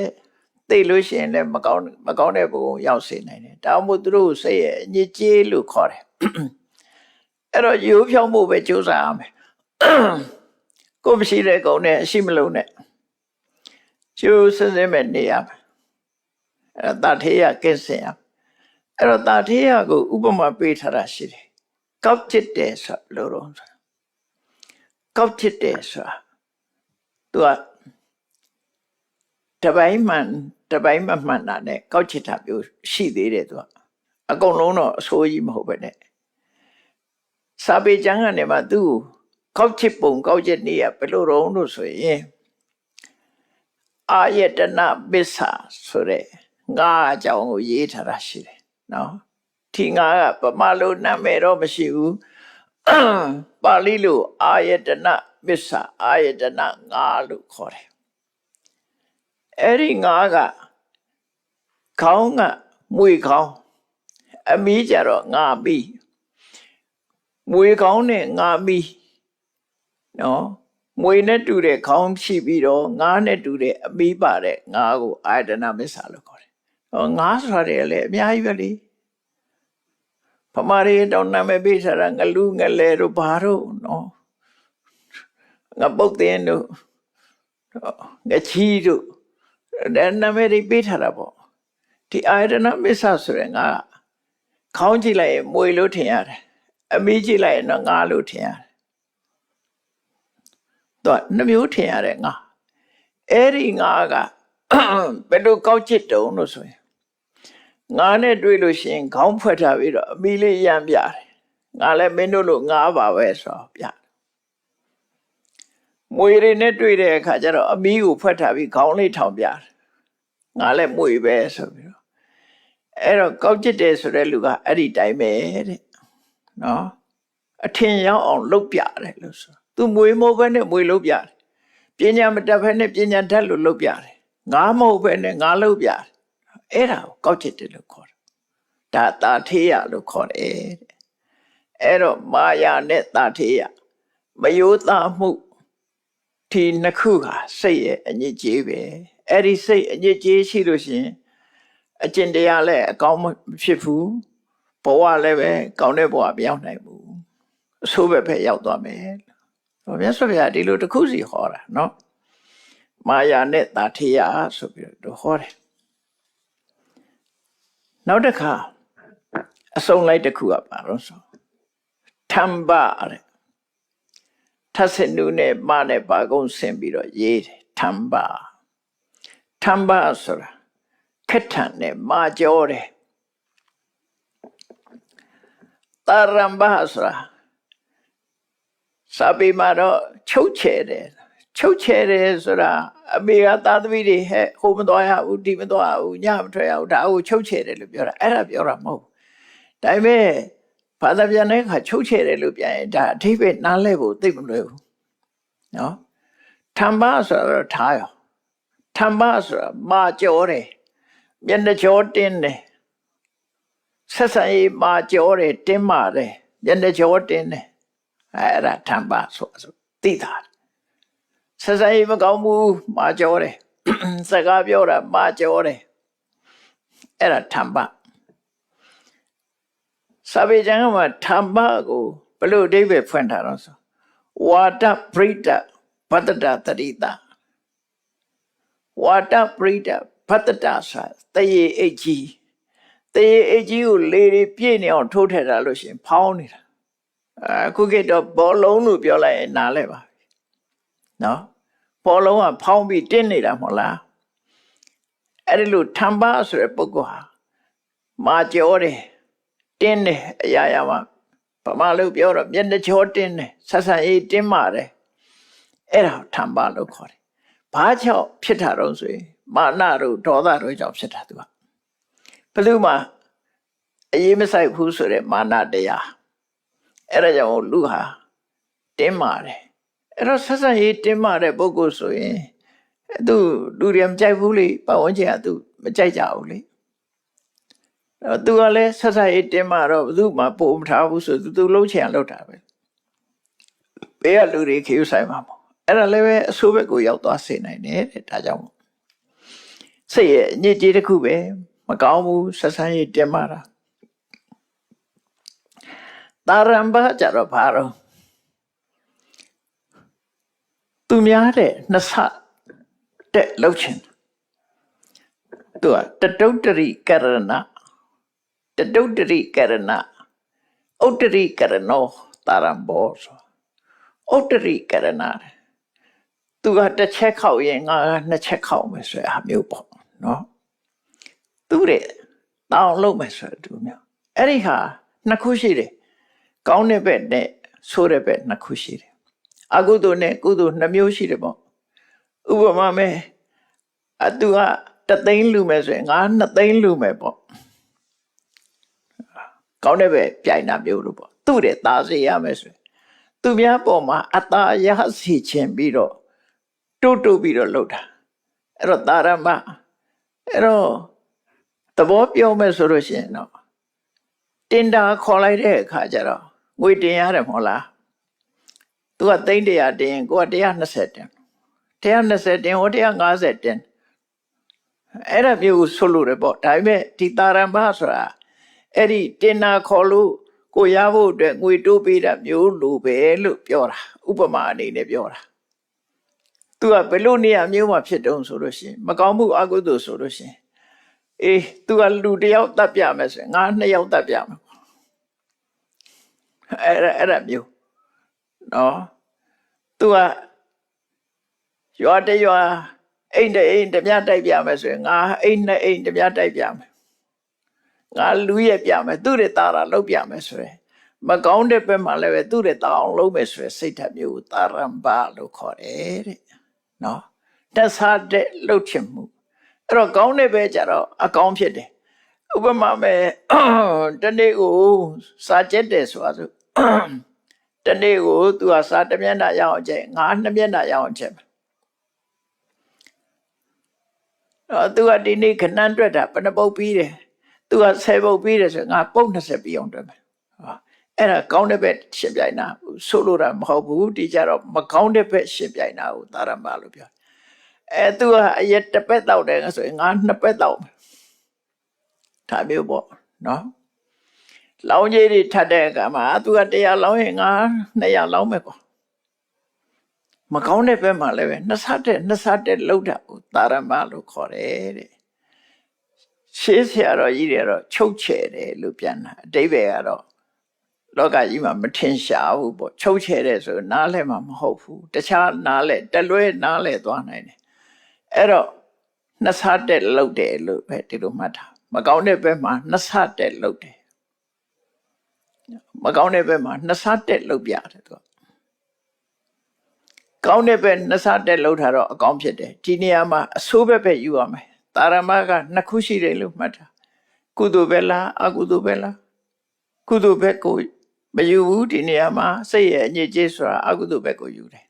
သိလို့ရှိရင်လည်းမကောင်းတဲ့ဘုံရောက်စေနိုင်တယ်ဒါမှမဟုတ်သူတို့စိတ်ရဲ့ညစ်ကြေးလို့ခေါ်တယ်အဲ့တော့ရိုးဖြောင်းမှုပဲကြိုးစားရမယ်ကိုမရှိတဲ့ကုံနဲ့အရှိမလုံးနဲ့ကျိုးစင်းစင်းပဲနေရမယ်အဲ့တော့တာထေးရကင်းစင်ရအဲ့တော့တာထေးရကိုဥပမာပေးထားတာရှိတယ်ကောက်ချစ်တယ်ဆိုလို့တော့ကောက်ချစ်တယ်ဆိုတာသူကတပိုင်းမှန်မမှန်တာနဲ့ကောက်ချစ်တာမျိုးရှိသေးတယ်သူကအကုန်လုံးတော့အဆိုးကြီးမဟုတ်ပဲနဲ့စာပေကျမ်းကနေမှသူ့ကောက်ချစ်ပုံကောက်ချစ်နေရဘယ်လိုတော့လို့ဆိုရင်အာယတနာပစ္စာဆိုတဲ့ငါးအကြောင်းကိုရေးထားတာရှိတယ်နော်ဒီငါးကပမာလိုနာမည်တော့မရှိဘူးပါဠိလိုအာယတနာပစ္စာအာယတနာငါးလို့ခေါ်တယ်အဲ့ဒီငါးကခေါင်းကမွေခေါင်းအမီးကြတော့ငါမီးမွေခေါင်းနဲ့ငါမီးနော်မွေနဲ့တူတဲ့ခေါင်းရှိပြီးတော့ငါးနဲ့တူတဲ့အမီးပါတဲ့ငါးကိုအာယတနာပစ္စာလို့ခေါ်တယ်ငါးဆိုတာလည်းအများကြီးပဲလေပမာရီတောင်းနာမည်ပေးထားတာငလူငလဲတို့ဘာတို့နော်ငပုတ်တင်တို့ငချီတို့ဒါနာမည်တွေပေးထားတာပေါ့ဒီအာယတနာပစ္စာဆိုရင်ငါခေါင်းကြည့်လိုက်ရင်မွေလို့ထင်ရတယ်အမီးကြည့်လိုက်ရင်တော့ငါလို့ထင်ရတယ်တော့နှမျိုးထင်ရတယ်ငါအဲ့ဒီငါကဘယ်လိုကောက်ချစ်တုံးလို့ဆိုရင်ငါနဲ့တွေ့လို့ရှိရင်ခေါင်းဖွက်ထားပြီးတော့အမီးလေးရမ်းပြတယ်ငါလည်းမင်းတို့လိုငါပါပဲဆိုတော့ပြမွေတွေနဲ့တွေ့တဲ့အခါကျတော့အမီးကိုဖွက်ထားပြီးခေါင်းလေးထောင်ပြတယ်ငါလည်းမွေပဲဆိုပြီးတော့အဲ့တော့ကောက်ချစ်တယ်ဆိုတဲ့လူကအဲ့ဒီတိုင်းပဲတဲ့ နော်အထင်ရောက်အောင်လုပ်ပြတယ်လို့ဆိုသူမွေးမိုးပဲနဲ့မွေးလုပ်ပြတယ်ပညာမတတ်ဘဲနဲ့ပညာတတ်လို့လုပ်ပြတယ်ငါမဟုတ်ပဲနဲ့ငါလုပ်ပြတယ်အဲ့ဒါကိုကောက်ချက်တယ်လို့ခေါ်တယ်ဒါတာထေးရလို့ခေါ်တယ်အဲ့တော့မာယာနဲ့တာထေးရမယိုးသားမှုဒီနှစ်ခုဟာစိတ်ရဲ့အညစ်အကြေးပဲအဲ့ဒီစိတ်အညစ်အကြေးရှိလို့ရှိရင်အကျင့်တရားလည်းအကောင်းမဖြစ်ဘူးဘဝလည်းပဲကောင်းတဲ့ဘဝမရောက်နိုင်ဘူးအဆိုးပဲရောက်သွားမယ်မြတ်စွာဘုရားဒီလိုတစ်ခုစီဟောတာနော်မာယာနဲ့တာထေးရဆိုပြီးတော့ဟောတယ်နောက်တစ်ခါအစုံလိုက်တစ်ခုကပါတော့ဆိုထမ္ပတဲ့ထပ်စနုနဲ့မနဲ့ပါကုန်းဆင်ပြီးတော့ရေးတယ်ထမ္ပဆိုတာခက်ထန်နဲ့မာကြောတယ်တာရမ္ပဆိုတာစာပေမှာတော့ချုပ်ချယ်တယ်ဆိုတာအမေကသားသမီးတွေဟဲ့ဟိုမသွားရဘူးဒီမသွားရဘူးညမထွက်ရဘူးဒါကိုချုပ်ချယ်တယ်လို့ပြောတာအဲ့ဒါပြောတာမဟုတ်ဒါပေမဲ့ဘာသာပြန်တဲ့အခါချုပ်ချယ်တယ်လို့ပြန်ရင်ဒါအထိပ္ပယ်နားလဲဖို့သိမလွယ်ဘူးနော်ထမ္ပဆိုတော့ထားရောထမ္ပဆိုတာမာကြောတယ်မျက်နှာကြောတင်းတယ်ဆက်ဆံရေးမာကြောတယ်တင်းမာတယ်မျက်နှာကြောတင်းတယ်အဲ့ဒါထမ္ပဆိုသိတာဆက်ဆံရေးမကောင်းဘူးမာကြောတယ်စကားပြောတာမာကြောတယ်အဲ့ဒါထမ္ပစာပေကျမ်းမှာထမ္ပကိုဘယ်လိုအဓိပ္ပာယ်ဖွင့်ထားတော့ဆိုဝါဒပရိဒဘတ္တတတိတာဝါဒပရိဒဘတ္တတဆိုတရေအိတ်ကြီးကိုလေတွေပြည့်နေအောင်ထိုးထည့်ထားလို့ရှိရင်ဖောင်းနေတာအခုကတော့ဘောလုံးလို့ပြောလိုက်ရင်နားလဲပါနော်ဘောလုံးကဖောင်းပြီးတင်းနေတာမဟုတ်လားအဲ့ဒီလိုထမ္ပဆိုတဲ့ပုဂ္ဂိုလ်ဟာမာကြောတယ်တင်းတယ်အရာရာမှာဗမာလို့ပြောတော့မျက်နှာကြောတင်းတယ်ဆက်ဆံရေးတင်းမာတယ်အဲ့ဒါထမ္ပလို့ခေါ်တယ်ဘာကြောင့်ဖြစ်တာတော့ဆိုရင်မာနတို့ဒေါသတို့ကြောင့်ဖြစ်တာသူကဘယ်သူမှအရေးမဆိုင်ဘူးဆိုတဲ့မာနတရားအဲ့ဒါကြောင့်လူဟာတင်းမာတယ်အဲ့တော့ဆက်ဆံရေးတင်းမာတဲ့ပုဂ္ဂိုလ်ဆိုရင်သူလူတွေမကြိုက်ဘူးလေပတ်ဝန်းကျင်ကသူမကြိုက်ကြဘူးလေသူကလည်းဆက်ဆံရေးတင်းမာတော့ဘယ်သူမှပို့မထားဘူးဆိုသူလုံးချင်လောက်တာပဲဘေးကလူတွေခေယူဆိုင်မှာပေါ့အဲ့ဒါလည်းပဲအဆိုးဘက်ကိုရောက်သွားစေနိုင်တယ်တဲ့ဒါကြောင့်စိတ်ရဲ့အညစ်အကြေးတစ်ခုပဲမကောင်းဘူးဆက်ဆံရေးတင်းမာတာတာရမ္ပကြတော့ဘာတော့သူများတဲ့နှစ်ဆတဲ့လှုပ်ချင်သူကတတုတ္တရိကရဏဥတ္တရိကရဏောတာရမ္ဘောဆိုဥတ္တရိကရဏသူကတစ်ချက်ခောက်ရင်ငါနှစ်ချက်ခောက်မယ်ဆိုတဲ့အမျိုးပေါ့နော်သူတဲ့တောင်းလုံးမယ်ဆိုတဲ့သူမျိုးအဲ့ဒီဟာနှစ်ခုရှိတယ်ကောင်းတဲ့ဘက်နဲ့ဆိုးတဲ့ဘက်နှစ်ခုရှိတယ်အကုသိုလ်နဲ့ကုသိုလ်နှစ်မျိုးရှိတယ်ပေါ့ဥပမာမဲ့သူကတသိန်းလူမယ်ဆိုရင်ငါ2သိန်းလူမယ်ပေါ့ကောင်းတဲ့ဘက်ပြိုင်တာမျိုးလို့ပေါ့သူတဲ့သားစေရမယ်ဆိုရင်သူများပေါ်မှာအတားရစီခြင်းပြီးတော့တိုးပြီးတော့လှုပ်တာအဲ့တော့တာရမ္ပအဲ့တော့သဘောပြောမယ်ဆိုလို့ရှိရင်တော့တင်တာခေါ်လိုက်တဲ့အခါကျတော့ငွေတင်ရတယ်မဟုတ်လားသူကသိန်း100တင်ကိုက120တင်120တင်ဟို150တင်အဲ့ဒါမျိုးဆိုလို့ရပေါ့ဒါပေမဲ့ဒီတာရမ္ပဆိုတာအဲ့ဒီတင်တာခေါ်လို့ကိုရဖို့အတွက်ငွေတိုးပေးတာမျိုးလိုပဲလို့ပြောတာဥပမာအနေနဲ့ပြောတာသူကဘယ်လိုနေရာမျိုးမှာဖြစ်တုံးဆိုလို့ရှိရင်မကောင်းမှုအကုသိုလ်ဆိုလို့ရှိရင်သူကလူတစ်ယောက်တတ်ပြမယ်ဆိုရင်ငါ2ယောက်တတ်ပြမယ်အဲ့ဒါမျိုးနော်သူကရွာတရွာအိမ်တအိမ်တပြတိုက်ပြမယ်ဆိုရင်ငါအိမ်နဲ့အိမ်တပြတိုက်ပြမယ်ငါလူရဲ့ပြမယ်သူ့ရဲ့တာရာလောက်ပြမယ်ဆိုရင်မကောင်းတဲ့ဘက်မှာလည်းပဲသူ့ရဲ့တာအောင်လုံးမယ်ဆိုရင်စိတ်ဓာတ်မျိုးကိုတာရမ္ပလို့ခေါ်တယ်တဲ့နော်တဆတဲ့လှုပ်ချင်မှုအဲ့တော့ကောင်းတဲ့ဘက်ကျတော့အကောင်းဖြစ်တယ် ဥပမာမဲ့ တနေ့ကိုစာကျက်တယ်ဆိုဆို တနေ့ကို तू ဟာစာတစ်မျက်နှာရအောင်ချက်ငါနှစ်မျက်နှာရအောင်ချက်သူကဒီနေ့ခဏန်းတွက်တာဘယ်နှပုတ်ပြီးတယ်သူက10ပုတ်ပြီးတယ်ဆိုငါပုတ်20ပြီးအောင်တွက်မယ်အဲ့ဒါကောင်းတဲ့ဘက်ရှင်းပြိုင်တာဆိုလိုတာမဟုတ်ဘူးဒီကြတော့မကောင်းတဲ့ဘက်ရှင်းပြိုင်တာကိုသာရမလို့ပြောသူကအရက်တစ်ပက်တောက်တယ်ဆိုရင်ငါနှစ်ပက်တောက်မယ်ဒါမျိုးပေါ့နော်လောင်းကြီးတွေထပ်တဲ့အခါမှာသူက100လောင်းရင်ငါ200လောင်းမယ်ကွာမကောင်းတဲ့ဘက်မှာလည်းပဲနှစ်ဆတဲ့လှုပ်တာကိုသာရမလို့ခေါ်တယ်တဲ့ရှေးဆရာတော်ကြီးတွေကတော့ချုပ်ချယ်တယ်လို့ပြန်တာအတိပ္ပယ်ကတော့လောကကြီးမှာမထင်ရှားဘူးပေါ့ချုပ်ချယ်တယ်ဆိုနားလဲမှာမဟုတ်ဘူးတခြားနားလဲတလွဲနားလဲသွားနိုင်တယ်အဲ့တော့နှစ်ဆတဲ့လှုပ်တယ်လို့ပဲဒီလိုမှတ်တာမကောင်းတဲ့ဘက်မှာနှစ်ဆတဲ့လှုပ်တယ်မကောင်းတဲ့ဘက်မှာနှစ်ဆတဲ့လှုပ်ပြတယ်သူကောင်းတဲ့ဘက်နှစ်ဆတဲ့လှုပ်ထားတော့အကောင်းဖြစ်တယ်ဒီနေရာမှာအဆိုးဘက်ပဲယူရမယ်တာရမကနှစ်ခုရှိတယ်လို့မှတ်တာကုသိုလ်ပဲလားအကုသိုလ်ပဲလားကုသိုလ်ဘက်ကိုမယူဘူးဒီနေရာမှာစိတ်ရဲ့အညစ်အကြေးဆိုတာအကုသိုလ်ဘက်ကိုယူတယ်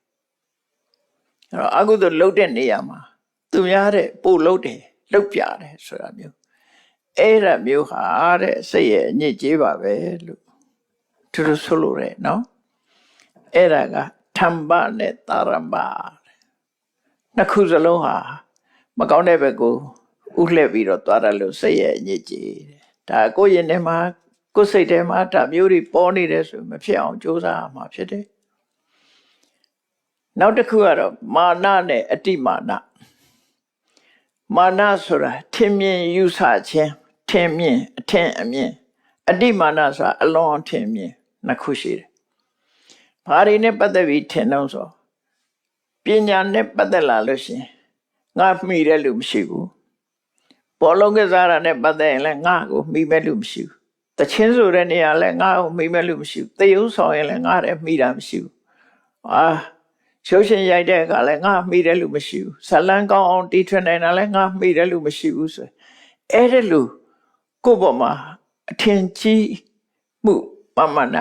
အဲ့တော့အကုသိုလ်လှုပ်တဲ့နေရာမှာသူများတဲ့ပို့လှုပ်တယ်လှုပ်ပြတယ်ဆိုတာမျိုးအဲ့ဒါမျိုးဟာတဲ့စိတ်ရဲ့အညစ်အကြေးပါပဲလို့သူတို့ဆိုလိုတယ်နော်အဲ့ဒါကထမ္ပနဲ့တာရမ္ပနှစ်ခုစလုံးဟာမကောင်းတဲ့ဘက်ကိုဥလှည့်ပြီးတော့သွားတယ်လို့စိတ်ရဲ့အညစ်အကြေးဒါကိုယ့်ရင်ထဲမှာကိုယ်စိတ်ထဲမှာဒါမျိုးတွေပေါ်နေတယ်ဆိုမဖြစ်အောင်ကြိုးစားရမှာဖြစ်တယ်နောက်တစ်ခုကတော့မာနနဲ့အတိမာနမာနဆိုတာထင်မြင်ယူဆခြင်းထင်မြင်အထင်အမြင်အတိမာနဆိုတာအလွန်ထင်မြင်နှစ်ခုရှိတယ်ဘာတွေနဲ့ပတ်သက်ပြီးထင်တော့ဆိုပညာနဲ့ပတ်သက်လာလို့ရှိရင်ငါမှီတဲ့လူမရှိဘူးဘောလုံးကစားတာနဲ့ပတ်သက်ရင်လည်းငါ့ကိုမှီမဲ့လူမရှိဘူးတချင်းဆိုတဲ့နေရာလည်းငါ့ကိုမှီမဲ့လူမရှိဘူးသရုပ်ဆောင်ရင်လည်းငါ့ရဲ့မှီတာမရှိဘူးရုပ်ရှင်ရိုက်တဲ့အခါလည်းငါမှီတဲ့လူမရှိဘူးဇလန်းကောင်းအောင်တီးထွင်နေတာလည်းငါမှီတဲ့လူမရှိဘူးဆိုအဲ့ဒါလူကိုယ့်ဘောမှာအထင်ကြီးမှုပမာဏ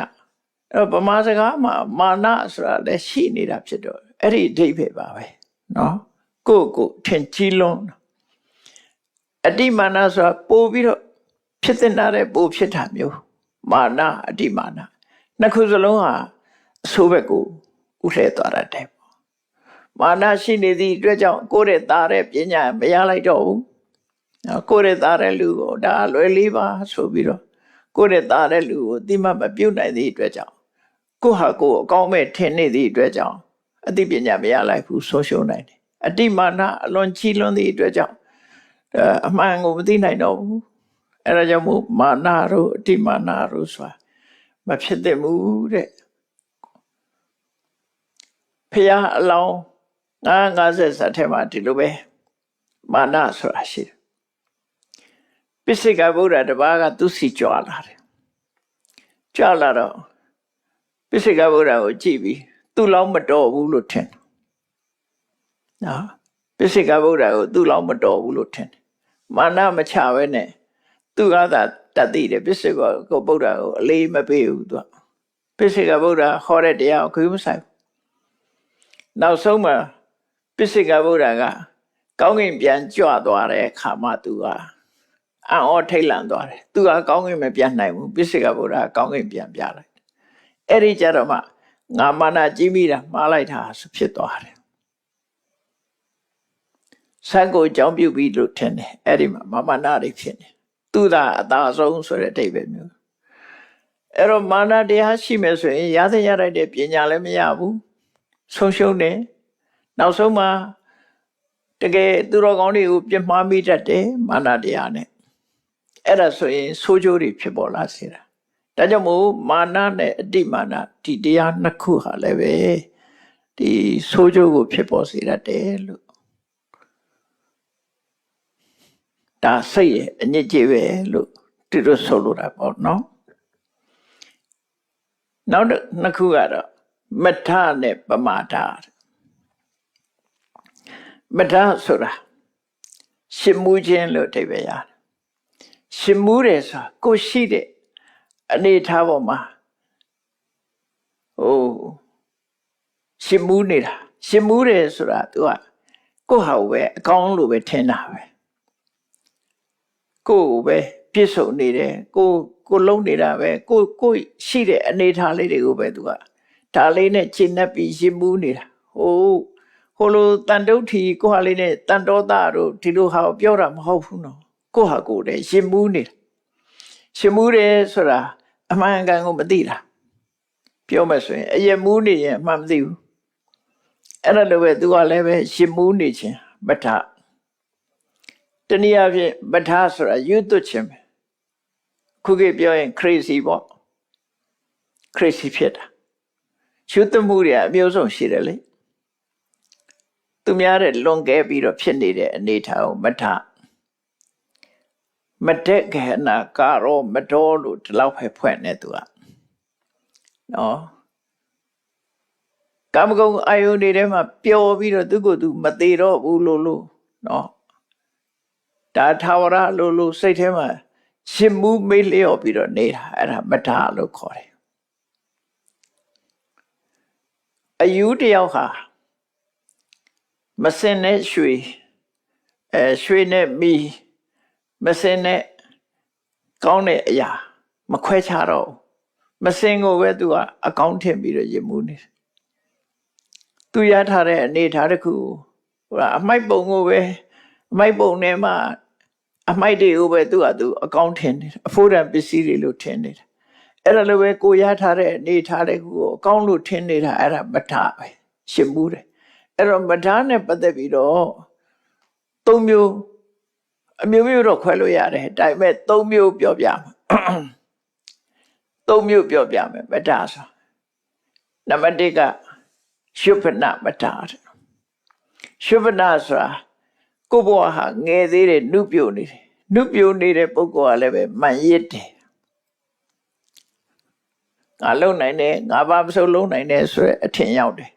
အဲ့ဗမာစကားမှာမာနဆိုတာလည်းရှိနေတာဖြစ်တော့အဲ့ဒီအဓိပ္ပာယ်ပါပဲနော်ကိုထင်ကြီးလုံးအတိမာနဆိုတာပို့ပြီးတော့ဖြစ်တဲ့ပို့ဖြစ်တာမျိုးမာနအတိမာနနှစ်ခုစလုံးဟာအဆိုးဘက်ကိုဥလှည့်သွားတတ်တယ်မာနရှိနေသည့်အတွက်ကြောင့်ကိုယ့်ရဲ့သားတဲ့ပညာမရလိုက်တော့ဘူးကိုယ့်ရဲ့သားတဲ့လူကိုဒါလွယ်လေးပါဆိုပြီးတော့ကိုယ့်ရဲ့သားတဲ့လူကိုတိမမပြုတ်နိုင်သည့်အတွက်ကြောင့်ကိုယ့်ဟာကိုယ်အကောင်းမဲ့ထင်နေသည့်အတွက်ကြောင့်အသိပညာမရလိုက်ဘူးဆုံးရှုံးနိုင်တယ်အတိမာနအလွန်ကြီးလွန်းသည့်အတွက်ကြောင့်အမှန်ကိုမသိနိုင်တော့ဘူးအဲဒါကြောင့်မို့မာနတို့အတိမာနတို့ဆိုတာမဖြစ်သင့်ဘူးတဲ့ဖျားအလောင်း50ထဲမှာဒီလိုပဲမာနဆိုတာရှိတယ်ပိစိကဗုဒ္ဓတပါးကသူစီကြွလာတယ်ကြွလာတော့ပိစိကဗုဒ္ဓကိုကြည့်ပြီးသူ့လောင်းမတော်ဘူးလို့ထင်တယ်နော်ပိစိကဗုဒ္ဓကိုသူ့လောင်းမတော်ဘူးလို့ထင်တယ်မာနမချပဲနဲ့သူကသာတတ်သိတယ်ပိစိကဗုဒ္ဓကိုအလေးမပေးဘူးသူကပိစိကဗုဒ္ဓဟောတဲ့တရားကိုမဆိုင်နောက်ဆုံးမှာပိစိကဗုဒ္ဓကကောင်းကင်ပြန်ကြွသွားတဲ့အခါမှသူကအံ့ဩထိတ်လန့်သွားတယ်သူကကောင်းကင်မပြန်နိုင်ဘူးပိစိကဗုဒ္ဓကကောင်းကင်ပြန်ပြလိုက်အဲ့ဒီကြတော့မှငါမာနကြီးမိတာမှားလိုက်တာဆိုဖြစ်သွားတယ်ဆံကိုကြောင်းပြုတ်ပြီးလို့ထင်တယ်အဲ့ဒီမှာမာနတွေဖြစ်နေသူသာအသာဆုံးဆိုတဲ့အဓိပ္ပာယ်မျိုးအဲ့တော့မာနတရားရှိမယ်ဆိုရင်ရသရလိုက်တဲ့ပညာလည်းမရဘူးဆုံးရှုံးတယ်နောက်ဆုံးမှာတကယ်သူတော်ကောင်းတွေကိုပြမှားမိတတ်တယ်မာနတရားနဲ့အဲ့ဒါဆိုရင်ဆိုးကျိုးတွေဖြစ်ပေါ်လာစေတာဒါကြောင့်မို့မာနနဲ့အတိမာနဒီတရားနှစ်ခုဟာလည်းပဲဒီဆိုးကျိုးကိုဖြစ်ပေါ်စေတတ်တယ်လို့ဒါစိတ်ရဲ့အညစ်အကြေးပဲလို့သူတို့ဆိုလိုတာပေါ့နော်နောက်နှစ်ခုကတော့မထနဲ့ပမာဒမထဆိုတာရှင်းမှုခြင်းလို့အဓိပ္ပာယ်ရတယ်ရှ ရှင်မှုတယ်ဆိုတာကိုရှိတဲ့အနေထားပေါ်မှာရှင်မှုနေတာရှင်မှုတယ်ဆိုတာ तू ကကိုဟာကိုပဲအကောင်းလို့ပဲထင်တာပဲကိုပဲပြည့်စုံနေတယ်ကိုလုံးနေတာပဲကိုရှိတဲ့အနေထားလေးတွေကိုပဲ तू ကဒါလေးနဲ့ရှင်းနေပြီးရှင်မှုနေတာဟိုလိုတန်တုတ်ထီကိုဟာလေးနဲ့တန်တော်သားတို့ဒီလိုဟာကိုပြောတာမဟုတ်ဘူးနော်ကိုဟာကိုတည်းရှင်မှုနေတာရှင်မှုတယ်ဆိုတာအမှန်ကန်ကိုမသိတာပြောမယ်ဆိုရင်အယက်မှုနေရင်အမှန်မသိဘူးအဲ့ဒါလိုပဲ तू ကလည်းပဲရှင်မှုနေခြင်းမထတနည်းအားဖြင့်မထဆိုတာယူသွတ်ခြင်းပဲခုခေတ်ပြောရင် crazy ပေါ့ crazy ဖြစ်တာယူသွတ်မှုတွေအမျိုးဆုံးရှိတယ်လေသူများတဲ့လွန်ကဲပြီးတော့ဖြစ်နေတဲ့အနေထားကိုမထမတက်ခဏကာရောမတော်လို့ဒီလောက်ပဲဖွင့်နေ तू ကနော်ကာမဂုဏ်အာယုန်တွေထဲမှာပျော်ပြီးတော့သူကိုယ်သူမသေးတော့ဘူးလို့နော်ဒါထာဝရလို့စိတ်ထဲမှာရှင်မှုမေ့လျော့ပြီးတော့နေတာအဲ့ဒါမထလို့ခေါ်တယ်အယူတယောက်ဟာမစင်နဲ့ရွှေနဲ့မီမစင်နဲ့ကောင်းတဲ့အရာမခွဲခြားတော့မစင်ကိုပဲ तू ကအကောင်းထင်ပြီးတော့ရမှုနေတယ်သူရထားတဲ့အနေထားတစ်ခုအမိုက်ပုံကိုပဲအမိုက်ပုံထဲမှာအမိုက်တွေကိုပဲ သူအကောင်းထင်နေတယ်အဖို့တန်ပစ္စည်းတွေလို့ထင်နေတယ်အဲ့ဒါလိုပဲကိုရထားတဲ့အနေထားတစ်ခုကိုအကောင်းလို့ထင်နေတာအဲ့ဒါမထပဲရှင်မှုတယ်အဲ့တော့မထနဲ့ပတ်သက်ပြီးတော့၃မျိုးအမျိုးတော့ခွဲလို့ရတယ်ဒါပေမဲ့၃မျိုးပြောပြမယ်၃မျိုးပြောပြမယ်မထဆိုနံပါတ်၁ကရှုပနမထရှုပနဆိုတာကိုဘဝဟာငယ်သေးတယ်နုပြိုနေတယ်နုပြိုနေတဲ့ပုဂ္ဂိုလ်ကလည်းပဲမှန်ရစ်တယ်ငါလုံနိုင်တယ်ငါဘာမစိုးလုံနိုင်တယ်ဆိုရအထင်ရောက်တယ်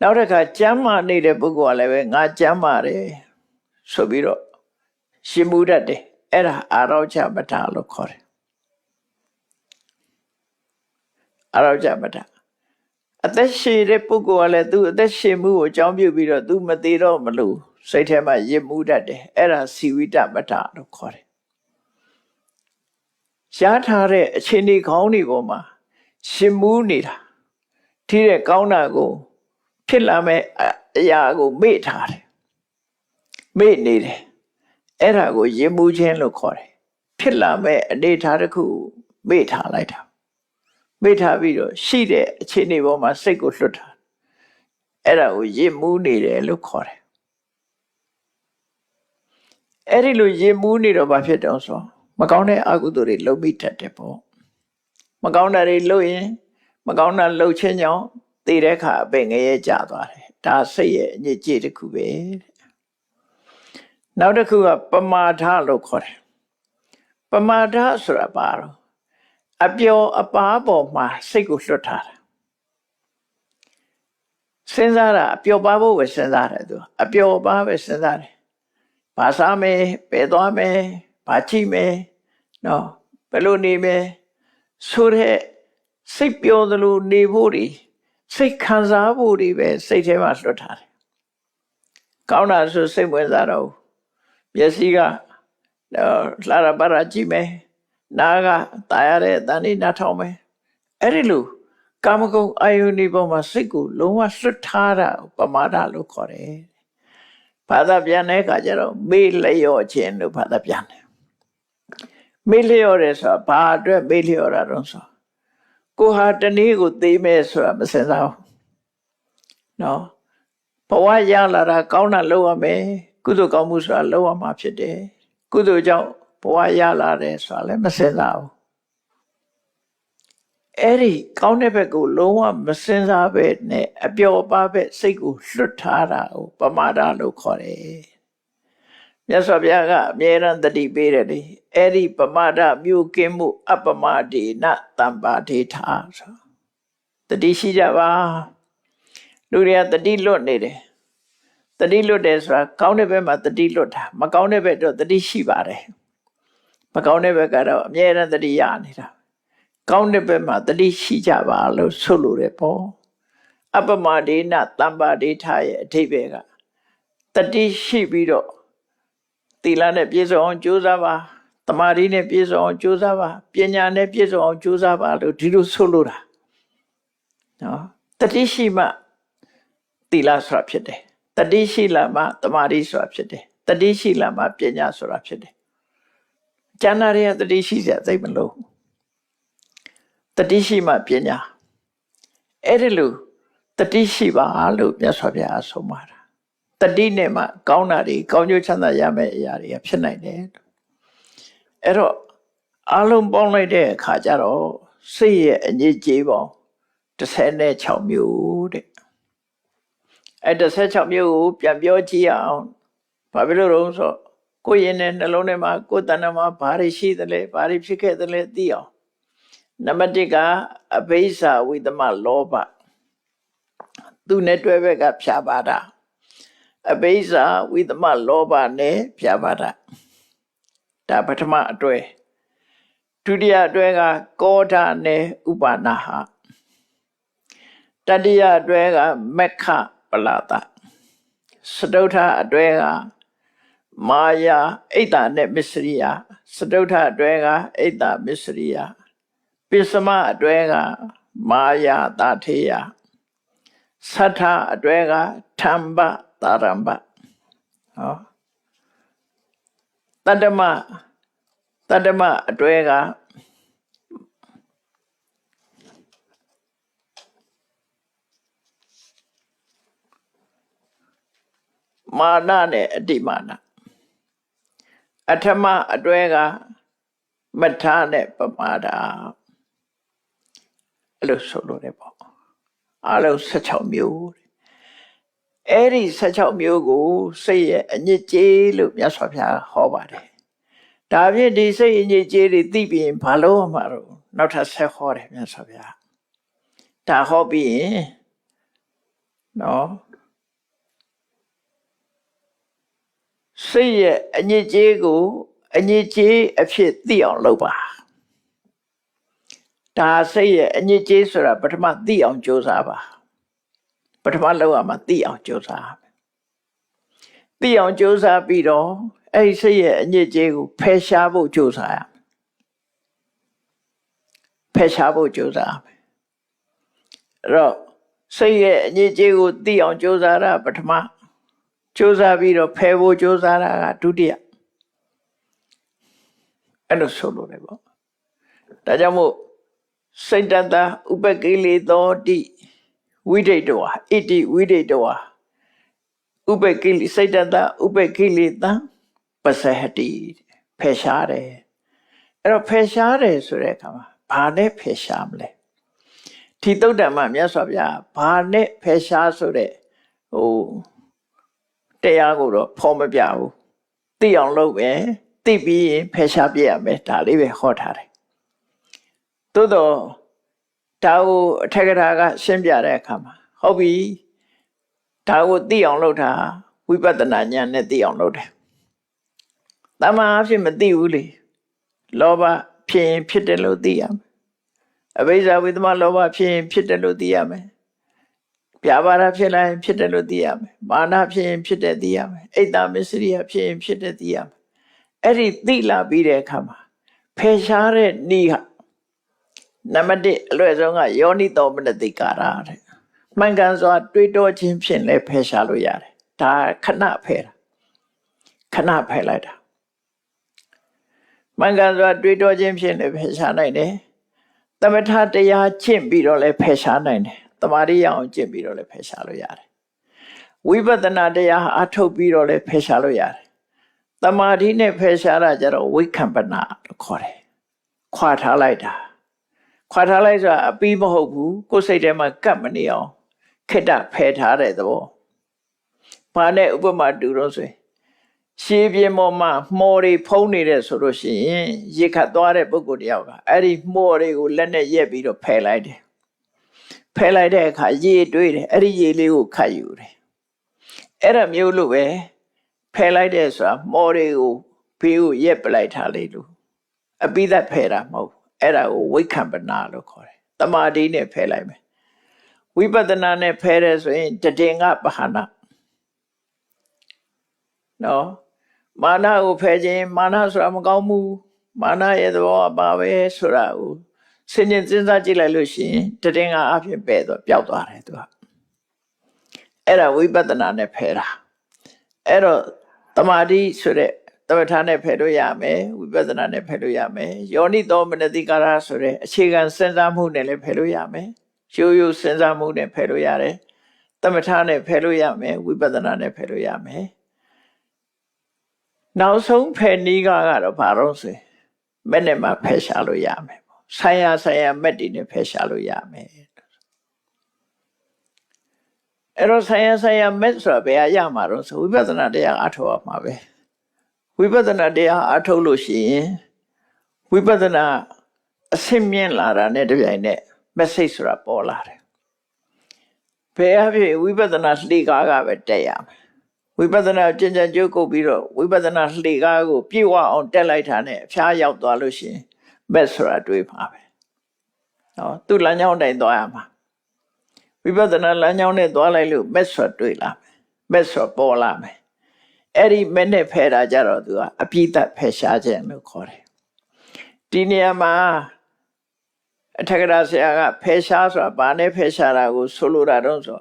နောက်တစ်ခါကျမ်းမာနေတဲ့ပုဂ္ဂိုလ်ကလည်းပဲငါကျမ်းမာတယ်ဆိုပြီးတော့ရှင်မှုတတ်တယ်အဲ့ဒါအာရောချမထလို့ခေါ်တယ်အာရောချမထအသက်ရှည်တဲ့ပုဂ္ဂိုလ်ကလည်းသူအသက်ရှည်မှုကိုအကြောင်းပြုပြီးတော့သူမသေးတော့မလို့စိတ်ထဲမှာရစ်မှုတတ်တယ်အဲ့ဒါစီဝိတမထလို့ခေါ်တယ်ရှားထားတဲ့အခြေအနေကောင်းတွေပေါ်မှာရှင်မှုနေတာထိတဲ့ကောင်းတာကိုဖြစ်လာမဲ့အရာကိုမေ့ထားတယ်မေ့နေတယ်အဲ့ဒါကိုရစ်မှုခြင်းလို့ခေါ်တယ်ဖြစ်လာမဲ့အနေထားတစ်ခုမေ့ထားလိုက်တာမေ့ထားပြီးတော့ရှိတဲ့အခြေအနေပေါ်မှာစိတ်ကိုလွတ်ထားအဲ့ဒါကိုရစ်မှုနေတယ်လို့ခေါ်တယ်အဲ့ဒီလိုရစ်မှုနေတော့ဘာဖြစ်တော့ဆိုမကောင်းတဲ့အကုသိုလ်တွေလုပ်မိတတ်တယ်ပေါ့မကောင်းတာတွေလုပ်ရင်မကောင်းတာလုပ်ခြင်းကြောင့်သိတဲ့အခါအပင်ငရဲကျသွားတယ်ဒါစိတ်ရဲ့အညစ်အကြေးတစ်ခုပဲနောက်တစ်ခုကပမာဒလို့ခေါ်တယ်ပမာဒဆိုတာဘာလို့အပျော်အပါးပေါ်မှာစိတ်ကိုလွတ်ထားတာစဉ်းစားတာအပျော်ပါဖို့ပဲစဉ်းစားတယ်သူအပျော်ပါပဲစဉ်းစားတယ်ဘာစားမယ်ပဲသွားမယ်ဘာကြည့်မယ်နော်ဘယ်လိုနေမယ်ဆိုတဲ့စိတ်ပျော်သလိုနေဖို့တွေစိတ်ခံစားဖို့တွေပဲစိတ်ထဲမှာလွတ်ထားတယ်ကောင်းတာဆိုစိတ်ဝင်စားတော့မျက်စိကလှရပါရကြည့်မယ်နားကတာရတဲ့အတန်လေးနားထောင်မယ်အဲ့ဒီလိုကာမဂုဏ်အာယုန်ဒီပေါ်မှာစိတ်ကိုလုံးဝလွတ်ထားတာပမာဒလို့ခေါ်တယ်ဘာသာပြန်တဲ့အခါကျတော့မေ့လျော့ခြင်းလို့ဘာသာပြန်တယ်မေ့လျော့တယ်ဆိုတာဘာအတွက်မေ့လျော့တာတော့ဆိုကိုဟာတနည်းကိုသိမဲ့ဆိုတာမစင်စားဘူးနော်ဘဝရလာတာကောင်းတာလုပ်ရမယ်ကုသိုလ်ကောင်းမှုဆိုတာလုပ်ရမှာဖြစ်တယ်ကုသိုလ်ကြောင့်ဘဝရလာတယ်ဆိုတာလည်းမစင်စားဘူးအဲ့ဒီကောင်းတဲ့ဘက်ကိုလုံးဝမစင်စားပဲနဲ့အပျော်ပါပဲစိတ်ကိုလွတ်ထားတာကိုပမာဒလို့ခေါ်တယ်မြတ်စွာဘုရားကအမြဲတမ်းတတိပေးတယ်လေအဲ့ဒီပမာဒမျိုးကင်းမှုအပမဒေနတမ္ပါဒေထာဆိုတတိရှိကြပါလူတွေကတတိလွတ်နေတယ်တတိလွတ်တယ်ဆိုတာကောင်းတဲ့ဘက်မှာတတိလွတ်တာမကောင်းတဲ့ဘက်တော့တတိရှိပါတယ် မကောင်းတဲ့ဘက်ကတော့အမြဲတမ်းတတိရနေတာကောင်းတဲ့ဘက်မှာတတိရှိကြပါလို့ဆိုလိုတယ်ပေါ့အပမဒေနတမ္ပါဒိဋ္ဌရဲ့အဓိပ္ပာယ်ကတတိရှိပြီးတော့သီလနဲ့ပြည့်စုံအောင်ကြိုးစားပါတမာရီနဲ့ပြည့်စုံအောင်ကြိုးစားပါပညာနဲ့ပြည့်စုံအောင်ကြိုးစားပါလို့ဒီလိုဆိုလိုတာနော်တတိရှိမှသီလဆိုတာဖြစ်တယ်တတိရှိလာမှတမာရီဆိုတာဖြစ်တယ်တတိရှိလာမှပညာဆိုတာဖြစ်တယ်ကျန်တာတွေကတတိရှိစရာသိမလို့တတိရှိမှပညာအဲ့ဒီလိုတတိရှိပါလို့မြတ်စွာဘုရားဆုံးမတာတတိနဲ့မှကောင်းတာတွေကောင်းကျိုးချမ်းသာရမယ့်အရာတွေကဖြစ်နိုင်တယ်အဲ့တော့အလုံးပေါင်းလိုက်တဲ့အခါကျတော့စိတ်ရဲ့အညစ်အကြေးပေါင်း16မျိုးတဲ့အဲ့16မျိုးကိုပြန်ပြောကြည့်အောင်ဘာဖြစ်လို့လဲဆိုကိုယ်ရင်နဲ့နှလုံးထဲမှာကိုယ်တဏ္ဍမှာဘာတွေရှိသလဲဘာတွေဖြစ်ခဲ့သလဲသိအောင်နံပါတ်1ကအဘိဇ္ဇဝိသမလောဘသူနဲ့တွဲဘက်ကဖြာပါတာအဘိဇ္ဇဝိသမလောဘနဲ့ဖြာပါတာဒါပထမအတွဲဒုတိယအတွဲကကောဋနဲ့ဥပါနာဟတတိယအတွဲကမက္ခပလာတစတုထအတွဲကမာယာအိတ်တာနဲ့မစ္စရိယစတုထအတွဲကအိတ်တာမစ္စရိယပိစမအတွဲကမာယာတာထေယသတ္ထအတွဲကထမ္ပတာရမ္ပဟောတတ္တမအတွဲကမာနနဲ့အတိမာနအထမအတွဲကမထနဲ့ပမာဒအဲ့လိုဆိုလို့ရတယ်ပေါ့အလုံး16မျိုးအဲ့ဒီ16မျိုးကိုစိတ်ရဲ့အညစ်အကြေးလို့မြတ်စွာဘုရားဟောပါတယ်ဒါဖြင့်ဒီစိတ်အညစ်အကြေးတွေသိပြီးရင်ဘာလို့မှတော့နောက်ထပ်ဆက်ဟောတယ်မြတ်စွာဘုရားဒါဟောပြီးရင်နော်စိတ်ရဲ့အညစ်အကြေးကိုအညစ်အကြေးအဖြစ်သိအောင်လုပ်ပါဒါစိတ်ရဲ့အညစ်အကြေးဆိုတာပထမသိအောင်ကြိုးစားပါပထမလုပ်ရမှာသိအောင်ကြိုးစားသိအောင်ကြိုးစားပြီးတော့အဲ့ဒီစိတ်ရဲ့အညစ်အကြေးကိုဖယ်ရှားဖို့ကြိုးစားရမယ်ဖယ်ရှားဖို့ကြိုးစားရမယ်အဲ့တော့စိတ်ရဲ့အညစ်အကြေးကိုသိအောင်ကြိုးစားတာပထမကြိုးစားပြီးတော့ဖယ်ဖို့ကြိုးစားတာကဒုတိယအဲ့လိုဆိုလို့လည်းပေါ့ဒါကြောင့်မို့စိတ်တတဥပကိလေသောတိဝိဒိတဝါဣတိဝိဒိတဝါဥပကိလေစိတ်တတဥပကိလေသံပစဟတိဖယ်ရှားတယ်အဲ့တော့ဖယ်ရှားတယ်ဆိုတဲ့အခါမှာဘာနဲ့ဖယ်ရှားမလဲဒီသုတ်တံမှာမြတ်စွာဘုရားဘာနဲ့ဖယ်ရှားဆိုတဲ့တရားကိုတော့ဖော်မပြဘူးသိအောင်လုပ်ပဲသိပြီးရင်ဖယ်ရှားပြရမယ်ဒါလေးပဲဟောထားတယ်သို့တော့ဒါကိုအထက်ကထာကရှင်းပြတဲ့အခါမှာဟုတ်ပြီဒါကိုသိအောင်လုပ်တာဝိပဿနာဉာဏ်နဲ့သိအောင်လုပ်တယ်တမန်အဖြစ်မသိဘူးလေလောဘဖြစ်ရင်ဖြစ်တယ်လို့သိရမယ်အဘိဇ္ဇဝိသမလောဘဖြစ်ရင်ဖြစ်တယ်လို့သိရမယ်ပြာပါဒဖြစ်လိုက်ရင်ဖြစ်တယ်လို့သိရမယ်မာနဖြစ်ရင်ဖြစ်တယ်သိရမယ်အိတ်တမစ္စရိယဖြစ်ရင်ဖြစ်တယ်သိရမယ်အဲ့ဒီသိလာပြီးတဲ့အခါမှာဖယ်ရှားတဲ့ဤဟာနံပါတ်1အလွယ်ဆုံးကယောနိသောမနတိကာရတဲ့မှန်ကန်စွာတွေးတောခြင်းဖြင့်လည်းဖယ်ရှားလို့ရတယ်ဒါခဏဖယ်တာခဏဖယ်လိုက်တာမှန်ကန်စွာတွေးတောခြင်းဖြင့်လည်းဖယ်ရှားနိုင်တယ်သမထတရားကျင့်ပြီးတော့လည်းဖယ်ရှားနိုင်တယ်တမာရိယအောင်ကျင့်ပြီးတော့လည်းဖယ်ရှားလို့ရတယ်ဝိပဿနာတရားအထုတ်ပြီးတော့လည်းဖယ်ရှားလို့ရတယ်တမာတိနဲ့ဖယ်ရှားတာကြတော့ဝိက္ခပနာလို့ခေါ်တယ်ခွာထားလိုက်တာခွာထားလိုက်ဆိုတာအပြီးမဟုတ်ဘူးကိုယ်စိတ်ထဲမှာကပ်မနေအောင်ခိတ္တဖယ်ထားတဲ့သဘောဘာနဲ့ဥပမာတူတော့ဆိုရင်ရှေးပြင်းပေါ်မှာမှော်တွေဖုံးနေတဲ့ဆိုလို့ရှိရင်ရေခတ်သွားတဲ့ပုဂ္ဂိုလ်တယောက်ကအဲ့ဒီမှော်တွေကိုလက်နဲ့ရက်ပြီးတော့ဖယ်လိုက်တယ်ဖယ်လိုက်တဲ့အခါရေတွေးတယ်အဲ့ဒီရေလေးကိုခတ်ယူတယ်အဲ့ဒါမျိုးလို့ပဲဖယ်လိုက်တဲ့ဆိုတာမှော်တွေကိုဘေးကိုရက်ပလိုက်ထားလိုက်လို့ အပိဓာတ်ဖယ်တာမဟုတ်အဲ့ဒါကိုဝိက္ခပနာလို့ခေါ်တယ်တမာတိနဲ့ဖယ်လိုက်မယ်ဝိပဿနာနဲ့ဖယ်ရဲဆိုရင်တတင်ကပဟာနာနော်မာနကိုဖယ်ခြင်းမာနဆိုတာမကောင်းဘူးမာနရဲ့သဘောကပါပဲဆိုတာကိုစဉ်းကျင်စဉ်းစားကြည့်လိုက်လို့ရှိရင်တတင်ကအဖြစ်ပဲတော့ပျောက်သွားတယ်သူကအဲ့ဒါဝိပဿနာနဲ့ဖယ်တာအဲ့တော့တမာတိဆိုတဲ့သမထနဲ့ဖယ်လို့ရမယ်ဝိပဿနာနဲ့ဖယ်လို့ရမယ်ယောနိသောမနတိကာရဆိုတဲ့အခြေခံစဉ်းစားမှုနဲ့လည်းဖယ်လို့ရမယ်ရိုးရိုးစဉ်းစားမှုနဲ့ဖယ်လို့ရတယ်သမထနဲ့ဖယ်လို့ရမယ်ဝိပဿနာနဲ့ဖယ်လို့ရမယ်နောက်ဆုံးဖယ်နည်းကတော့ဘာလို့ဆိုမဲ့နဲ့မှဖယ်ရှားလို့ရမယ်ပေါ့ဆိုင်ရာမက်တွေနဲ့ဖယ်ရှားလို့ရမယ်အဲ့တော့ဆိုင်ရာမက်ဆိုတာဘယ်ရမှာတော့ဆိုဝိပဿနာတရားအထောက်အမှာပဲဝိပဿနာတရားအထုတ်လို့ရှိရင်ဝိပဿနာအဆင့်မြင့်လာတာနဲ့တပြိုင်နက် message ဆိုတာပေါ်လာတယ်ဘယ်အဖြစ်ဝိပဿနာလှေကားကပဲတက်ရမယ်ဝိပဿနာကျင့်ကြံကြိုးကုပ်ပြီးတော့ဝိပဿနာလှေကားကိုပြည့်ဝအောင်တက်လိုက်တာနဲ့အဖျားရောက်သွားလို့ရှိရင် mess ဆိုတာတွေးမှာပဲနော်သူ့လမ်းကြောင်းတိုင်းသွားရမှာဝိပဿနာလမ်းကြောင်းနဲ့သွားလိုက်လို့ mess ဆိုတာတွေးလာမယ် mess ဆိုတာပေါ်လာမယ်အဲ့ဒီမဲ့နဲ့ဖယ်တာကြတော့သူကအပိဓာတ်ဖယ်ရှားခြင်းလို့ခေါ်တယ်ဒီနေရာမှာအထက်ကရာဆရာကဖယ်ရှားဆိုတာဘာနဲ့ဖယ်ရှားတာကိုဆိုလိုတာတော့ဆို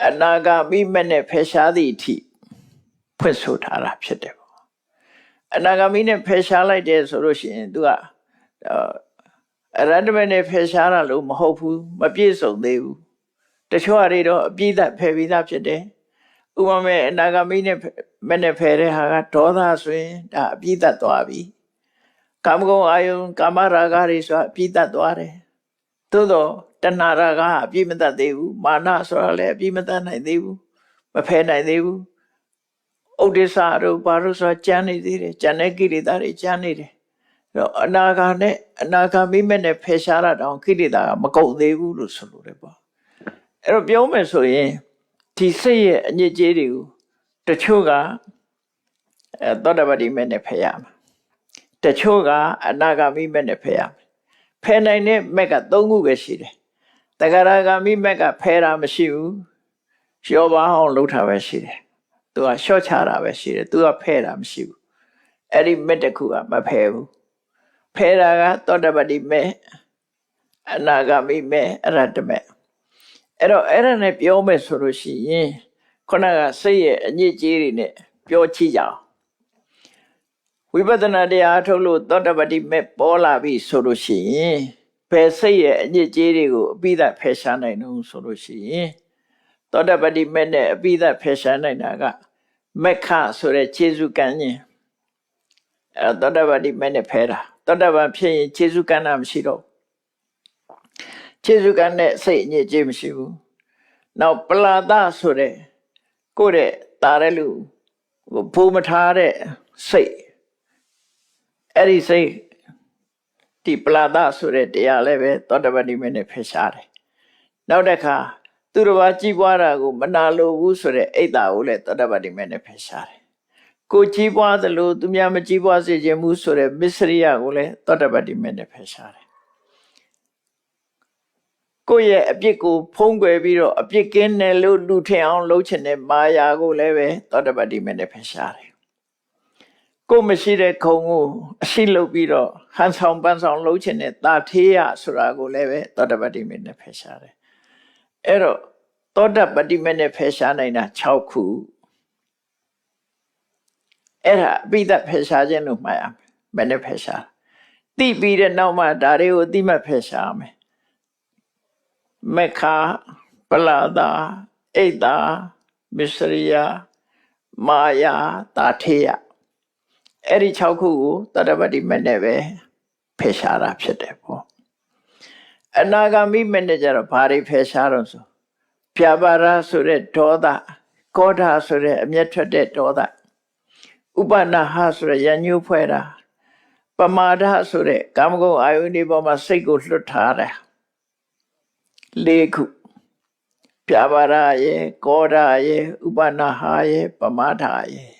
အနာဂါမိမဲ့နဲ့ဖယ်ရှားသည့်အထိဖွင့်ဆိုထားတာဖြစ်တယ်ပေါ့အနာဂါမိနဲ့ဖယ်ရှားလိုက်တယ်ဆိုလို့ရှိရင်သူကအရဟတမေနဲ့ဖယ်ရှားတာလို့မဟုတ်ဘူးမပြည့်စုံသေးဘူးတချို့အရေးတော့အပိဓာတ်ဖယ်ပြီးသားဖြစ်တယ်ဥပမာအနာဂါမိနဲ့မနဲ့ဖယ်တဲ့ဟာကဒေါသဆိုရင်ဒါအပိဓာတ်သွားပြီကာမဂုဏ်အာယုံကာမရာဂတွေဆိုတာအပိဓာတ်သွားတယ်သို့တော့တဏှာရာဂအပြည့်မတတ်သေးဘူးမာနဆိုတာလည်းအပြည့်မတတ်နိုင်သေးဘူးမဖယ်နိုင်သေးဘူးဥဒိစ္စတို့ဘာလို့ဆိုတာကြမ်းနေသေးတယ်ကြံတဲ့ကိလေသာတွေကြမ်းနေတယ်အဲ့တော့အနာဂါမိမဲ့နဲ့ဖယ်ရှားတာတောင်ကိလေသာကမကုန်သေးဘူးလို့ဆိုလိုတယ်ပေါ့အဲ့တော့ပြောမယ်ဆိုရင်ဒီစိတ်ရဲ့အညစ်အကြေးတွေကိုတချို့ကသောတာပတိမဲ့နဲ့ဖယ်ရမှာတချို့ကအနာဂါမိမဲ့နဲ့ဖယ်ရမယ်ဖယ်နိုင်တဲ့မက်က၃ခုပဲရှိတယ်တဂရဂါမိမက်ကဖယ်တာမရှိဘူးရောပါအောင်လှုပ်တာပဲရှိတယ်သူကရှော့ချတာပဲရှိတယ်သူကဖယ်တာမရှိဘူးအဲ့ဒီမက်တစ်ခုကမဖယ်ဘူးဖယ်တာကသောတာပတိမဲ့အနာဂါမိမဲ့အရဟတမဲ့အဲ့တော့အဲ့ဒါနဲ့ပြောမယ်ဆိုလို့ရှိရင်ခုနကစိတ်ရဲ့အညစ်အကြေးတွေနဲ့ပြောချိကြအောင်ဝိပဿနာတရားထုတ်လို့သောတာပတိမဲ့ပေါ်လာပြီဆိုလို့ရှိရင်ဘယ်စိတ်ရဲ့အညစ်အကြေးတွေကိုအပိဓာတ်ဖယ်ရှားနိုင်လို့ဆိုလို့ရှိရင်သောတာပတိမဲ့နဲ့အပိဓာတ်ဖယ်ရှားနိုင်တာကမက္ခဆိုတဲ့ခြေစုကံခြင်းအဲ့သောတာပတိမဲ့နဲ့ဖယ်တာသောတာပန်ဖြစ်ရင်ခြေစုကံတာမရှိတော့ခြေစုကံနဲ့စိတ်အညစ်အကြေးမရှိဘူးနောက်ပလာဒဆိုတဲ့ကိုယ့်ရဲ့တာတဲ့လူဘိုးမထားတဲ့စိတ်အဲ့ဒီစိတ်ဒီပလာဒဆိုတဲ့တရားလည်းပဲသောတာပတိမဲ့နဲ့ဖယ်ရှားတယ်နောက်တစ်ခါသူတစ်ပါးကြီးပွားတာကိုမနာလိုဘူးဆိုတဲ့အိတ်တာကိုလည်းသောတာပတိမဲ့နဲ့ဖယ်ရှားတယ်ကိုကြီးပွားသလိုသူများမကြီးပွားစေခြင်းဘူးဆိုတဲ့မစ္စရိယကိုလည်းသောတာပတိမဲ့နဲ့ဖယ်ရှားတယ်ကိုယ့်ရဲ့အပြစ်ကိုဖုံးကွယ်ပြီးတော့အပြစ်ကင်းတယ်လို့လူထင်အောင်လုပ်ချင်တဲ့မာယာကိုလည်းပဲသောတာပတိမဲ့နဲ့ဖယ်ရှားတယ်ကိုမရှိတဲ့ခုံကိုအရှိလုပ်ပြီးတော့ဟန်ဆောင်ပန်းဆောင်လုပ်ချင်တဲ့တာထေးရဆိုတာကိုလည်းပဲသောတာပတိမဲ့နဲ့ဖယ်ရှားတယ်အဲ့တော့သောတာပတိမဲ့နဲ့ဖယ်ရှားနိုင်တာ6ခုအဲ့ဒါအပိဓာတ်ဖယ်ရှားခြင်းလို့မှတ်ရမယ်ဘယ်နဲ့ဖယ်ရှားသိပြီးတဲ့နောက်မှဒါတွေကိုအတိမတ်ဖယ်ရှားမယ်မက္ခပလာဒအိတ်တာမစ္စရိယမာယာတာထေယအဲ့ဒီ6ခုကိုသောတာပတိမဲ့နဲ့ပဲဖယ်ရှားတာဖြစ်တယ်ပေါ့အနာဂါမိမဲ့နဲ့ကျတော့ဘာတွေဖယ်ရှားတော့ဆိုပြပါရဆိုတဲ့ဒေါသကောဓာဆိုတဲ့အမျက်ထွက်တဲ့ဒေါသဥပနာဟဆိုတဲ့ရညှိုးဖွဲ့တာပမာဒဆိုတဲ့ကာမဂုဏ်အာယုန်ဒီပေါ်မှာစိတ်ကိုလွတ်ထားတယ်၄ခုပြပါရရဲ့ကောဓာရဲ့ဥပနာဟရဲ့ပမာဒရဲ့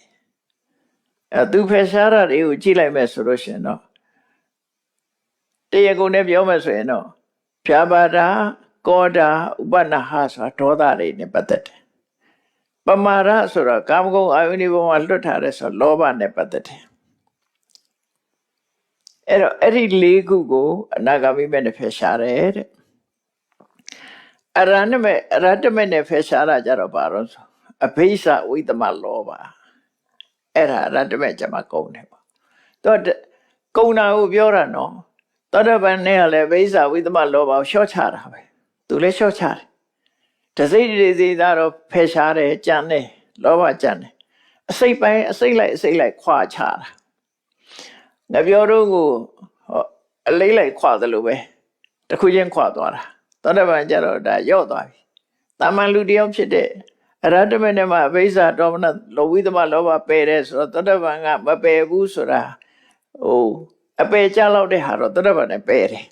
သူဖယ်ရှားတာတွေကိုကြည့်လိုက်မယ်ဆိုလို့ရှင်တော့ တရားကုန်နဲ့ပြောမယ်ဆိုရင်တော့ဖြာပါဒကောဒဥပနာဟဆိုတာဒေါသတွေနဲ့ပတ်သက်တယ်ပမာဒဆိုတော့ကာမဂုဏ်အာယုန်ဒီပေါ်မှာလွတ်ထားတဲ့ဆိုလောဘနဲ့ပတ်သက်တယ်အဲ့တော့အဲ့ဒီ၄ခုကိုအနာဂါမိမဲ့နဲ့ဖယ်ရှားတယ်တဲ့အရဟတမေနဲ့ဖယ်ရှားတာကြတော့ဘာလို့ဆိုအဘိဓဝိသမလောဘအဲ့ဒါအရဟတမေကျမှကုန်တယ်ပေါ့တော့ကုန်တာကိုပြောတာနော်သောတပန်နဲ့ကလည်းအဘိဓဝိသမလောဘကိုရှော့ချတာပဲသူလည်းရှော့ချတယ်တစိတ်တွေစီသားတော့ဖယ်ရှားတယ်ကြံတယ်လောဘကြံတယ်အစိတ်ပိုင်းအစိတ်လိုက်ခွာချတာငါပြောတော့ကိုအလေးလိုက်ခွာတယ်လို့ပဲတစ်ခုချင်းခွာသွားတာသောတပန်ကြတော့ဒါရော့သွားပြီတာမန်လူတယောက်ဖြစ်တဲ့အရဟတမေနဲ့မှအဘိဓဒေါမနလောဝိသမလောဘပယ်တယ်ဆိုတော့သောတပန်ကမပယ်ဘူးဆိုတာအပယ်ကြလောက်တဲ့ဟာတော့သောတပန်နဲ့ပယ်တယ်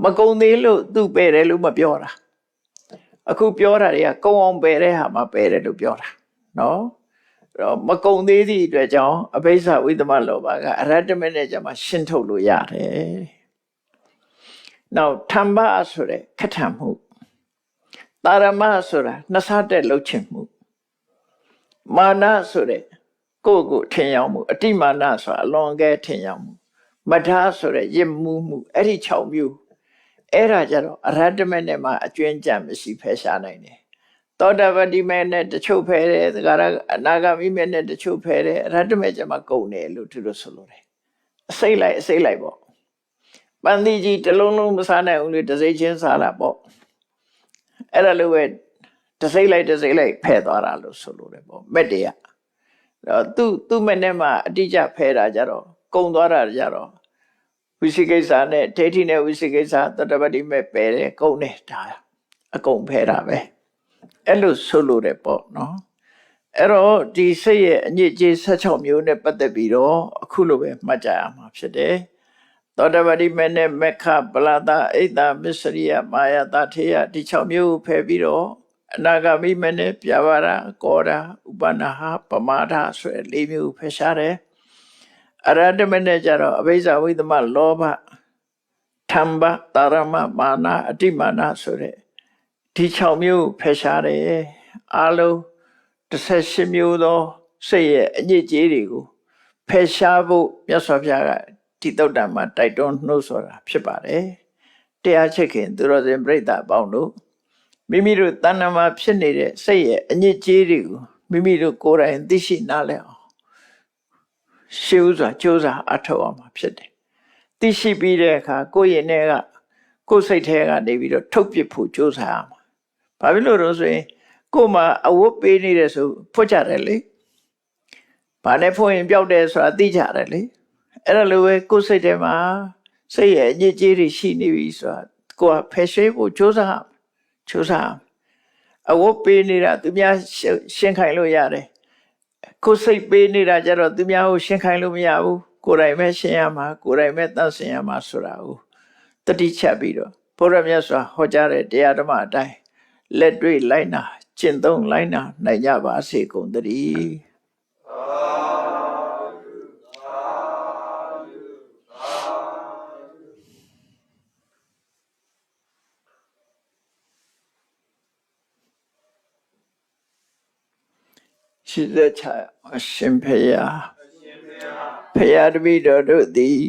မကုံသေးလို့သူ့ပယ်တယ်လို့မပြောတာအခုပြောတာတွေကကုံအောင်ပယ်တဲ့ဟာမှပယ်တယ်လို့ပြောတာနော်တော့မကုံသေးသည့်အတွက်ကြောင့်အဘိဓဝိသမလောဘကအရဟတမေနဲ့ကျမှရှင်းထုတ်လို့ရတယ်နောက်ထမ္မဆိုတဲ့ခက်ထန်မှုတာရမဆိုတာနှစ်ဆတဲ့လှုပ်ချင်မှုမာနဆိုတဲ့ကိုယ့်ထင်ရောက်မှုအတိမာနဆိုတာအလွန်ကဲထင်ရောက်မှုမထာဆိုတဲ့ရစ်မှုအဲ့ဒီ6မျိုးအဲ့ဒါကြတော့အရဟတမေနဲ့မှအကျွင်းကြံမရှိဖယ်ရှားနိုင်တယ်သောတာပတိမေနဲ့တချို့ဖယ်တယ်သဂရအနာဂါမိမေနဲ့တချို့ဖယ်တယ်အရဟတမေကျမှကုန်တယ်လို့သူတို့ဆိုလိုတယ်အစိတ်လိုက်ပေါ့ပန်းသီးကြီးတစ်လုံးလုံးမစားနိုင်ဘူးလေတစ်စိတ်ချင်းစားတာပေါ့အဲ့ဒါလိုပဲတစ်စိတ်လိုက်ဖယ်သွားတာလို့ဆိုလိုတယ်ပေါ့မက်တရတော့သူ့မက်နဲ့မှအတိအကျဖယ်တာကြတော့ကုန်သွားတာကြတော့ဝိသိကိစ္စနဲ့ဒိဋ္ဌိနဲ့ဝိသိကိစ္စသတ္တပတိမဲ့ပယ်တယ်ကုန်တယ်ဒါအကုန်ဖယ်တာပဲအဲ့လိုဆိုလိုတယ်ပေါ့နော်အဲ့တော့ဒီစိတ်ရဲ့အညစ်အကြေး16မျိုးနဲ့ပတ်သက်ပြီးတော့အခုလိုပဲမှတ်ကြရမှာဖြစ်တယ်သောတပတိမဲ့နဲ့မက္ခပလတာအိတ်တာမစ္စရိယမာယတာထေယဒီ6မျိုးဖယ်ပြီးတော့အနာဂါမိမဲ့နဲ့ပြဘာရကောဒဥပနာဟပမာဒဆိုတဲ့၄မျိုးဖယ်ရှားတယ်အရဟတမေနဲ့ကြတော့အဘိဓဝိသမလောဘထမ္ဘတာရမမာနအတိမာနဆိုတဲ့ဒီ6မျိုးဖယ်ရှားတယ်အလုံး18မျိုးသောစိတ်ရဲ့အညစ်အကြေးတွေကိုဖယ်ရှားဖို့မြတ်စွာဘုရားကဒီတုတ်တံမှာတိုက်တွန်းနှိုးဆော်တာဖြစ်ပါတယ်တရားချစ်ခင်သူတော်စင်ပြိဿအပေါင်းတို့မိမိတို့တဏ္ဍာမှာဖြစ်နေတဲ့စိတ်ရဲ့အညစ်အကြေးတွေကိုမိမိတို့ကိုယ်တိုင်သိရှိနားလည်အောင်ရှေးဥစွာကြိုးစားအထောက်အမှာဖြစ်တယ်သိရှိပြီးတဲ့အခါကိုယ့်ရဲ့နဲ့ကကိုယ်စိတ်ထဲကနေပြီးတော့ထုတ်ပစ်ဖို့ကြိုးစားရမှာဘာဖြစ်လို့လဲဆိုရင်ကိုယ်မှာအဝတ်ပေးနေတယ်ဆိုဖွက်ကြတယ်လေဘာနဲ့ဖွင့်ရင်ပျောက်တယ်ဆိုတာသိကြတယ်လေအဲ့ဒါလိုပဲကိုယ်စိတ်ထဲမှာစိတ်ရဲ့အညစ်အကြေးတွေရှိနေပြီဆိုတာကိုယ်ကဖယ်ရှားဖို့ကြိုးစားအဝတ်ပေးနေတာသူများရှင်းခိုင်းလို့ရတယ်ကိုယ်စိတ်ပေးနေတာကြတော့သူများကိုရှင်းခိုင်းလို့မရဘူးကိုယ်တိုင်ပဲရှင်းရမှာကိုယ်တိုင်ပဲသတ်ဆင်ရမှာဆိုတာကိုတတိချက်ပြီးတော့ဘုရားမြတ်စွာဟောကြားတဲ့တရားဓမ္မအတိုင်းလက်တွေ့လိုက်နာကျင့်သုံးလိုက်နာနိုင်ကြပါစေကုန်သတည်းရှိသက်ချအရှင်ဖေယဖေယတပိတော်တို့သည်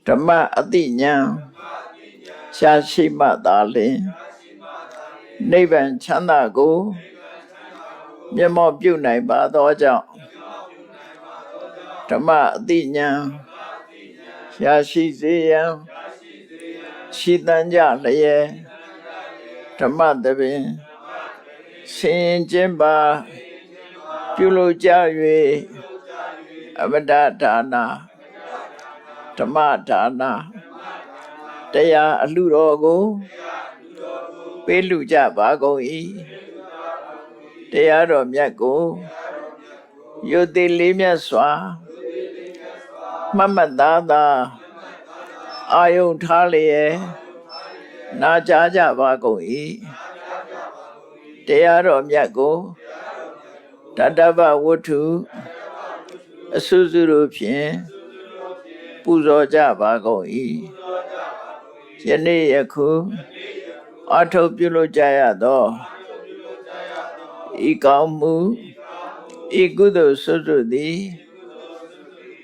ဓမ္မအတိညာရှားရှိမှသာလျှင်နိဗ္ဗာန်ချမ်းသာကိုမျက်မှောက်ပြုနိုင်ပါသောကြောင့်ဓမ္မအတိညာရှားရှိစေရန်ရှိတန်ကြလျက်ဓမ္မသဘင်ဆင်ကျင်ပါပြုလို့ကြ၍အမတဒါနာဓမ္မဒါနာတရားအလှတော်ကိုပေးလူကြပါကုန်၏တရားတော်မြတ်ကိုယုတိလေးမြတ်စွာမမတ်သားသာအာယုံထားလျက်နာကြားကြပါကုန်၏တရားတော်မြတ်ကိုတတ္တဗဝတ္ထုအဆုစုတို့ဖြင့်ပ ပူဇော်ကြပါကုန်၏ယနေ့ယခုအထောက်ပြုလို့ကြရသောဤကောင်းမှုဤကုသိုလ်စွတ်စွတ်သည်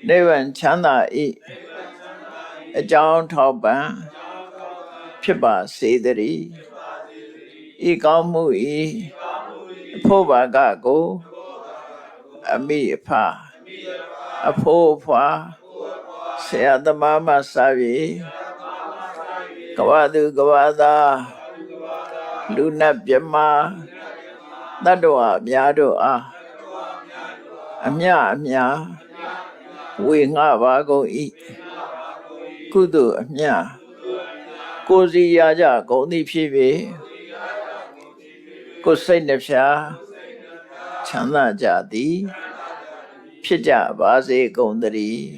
နိဗ္ဗာန်ချမ်းသာ၏အကြောင်းထောက်ပံ့ဖြစ်ပါစေတည်းဤကောင်းမှု၏အဖို့ဘာကကိုအမိအဖအဖို့အဖွာဆရာသမားမဆာပြီကဝသူကဝသာလူနတ်မြမတတ္တဝအများတို့အားအမြဝေငှပါကုန်၏ကုသိုလ်အမြကိုယ်စီရကြကုန်သည်ဖြစ်၍ကိုယ်စိတ်နှဖျားချမ်းသာကြသည်ဖြစ်ကြပါစေကုန်သတည်း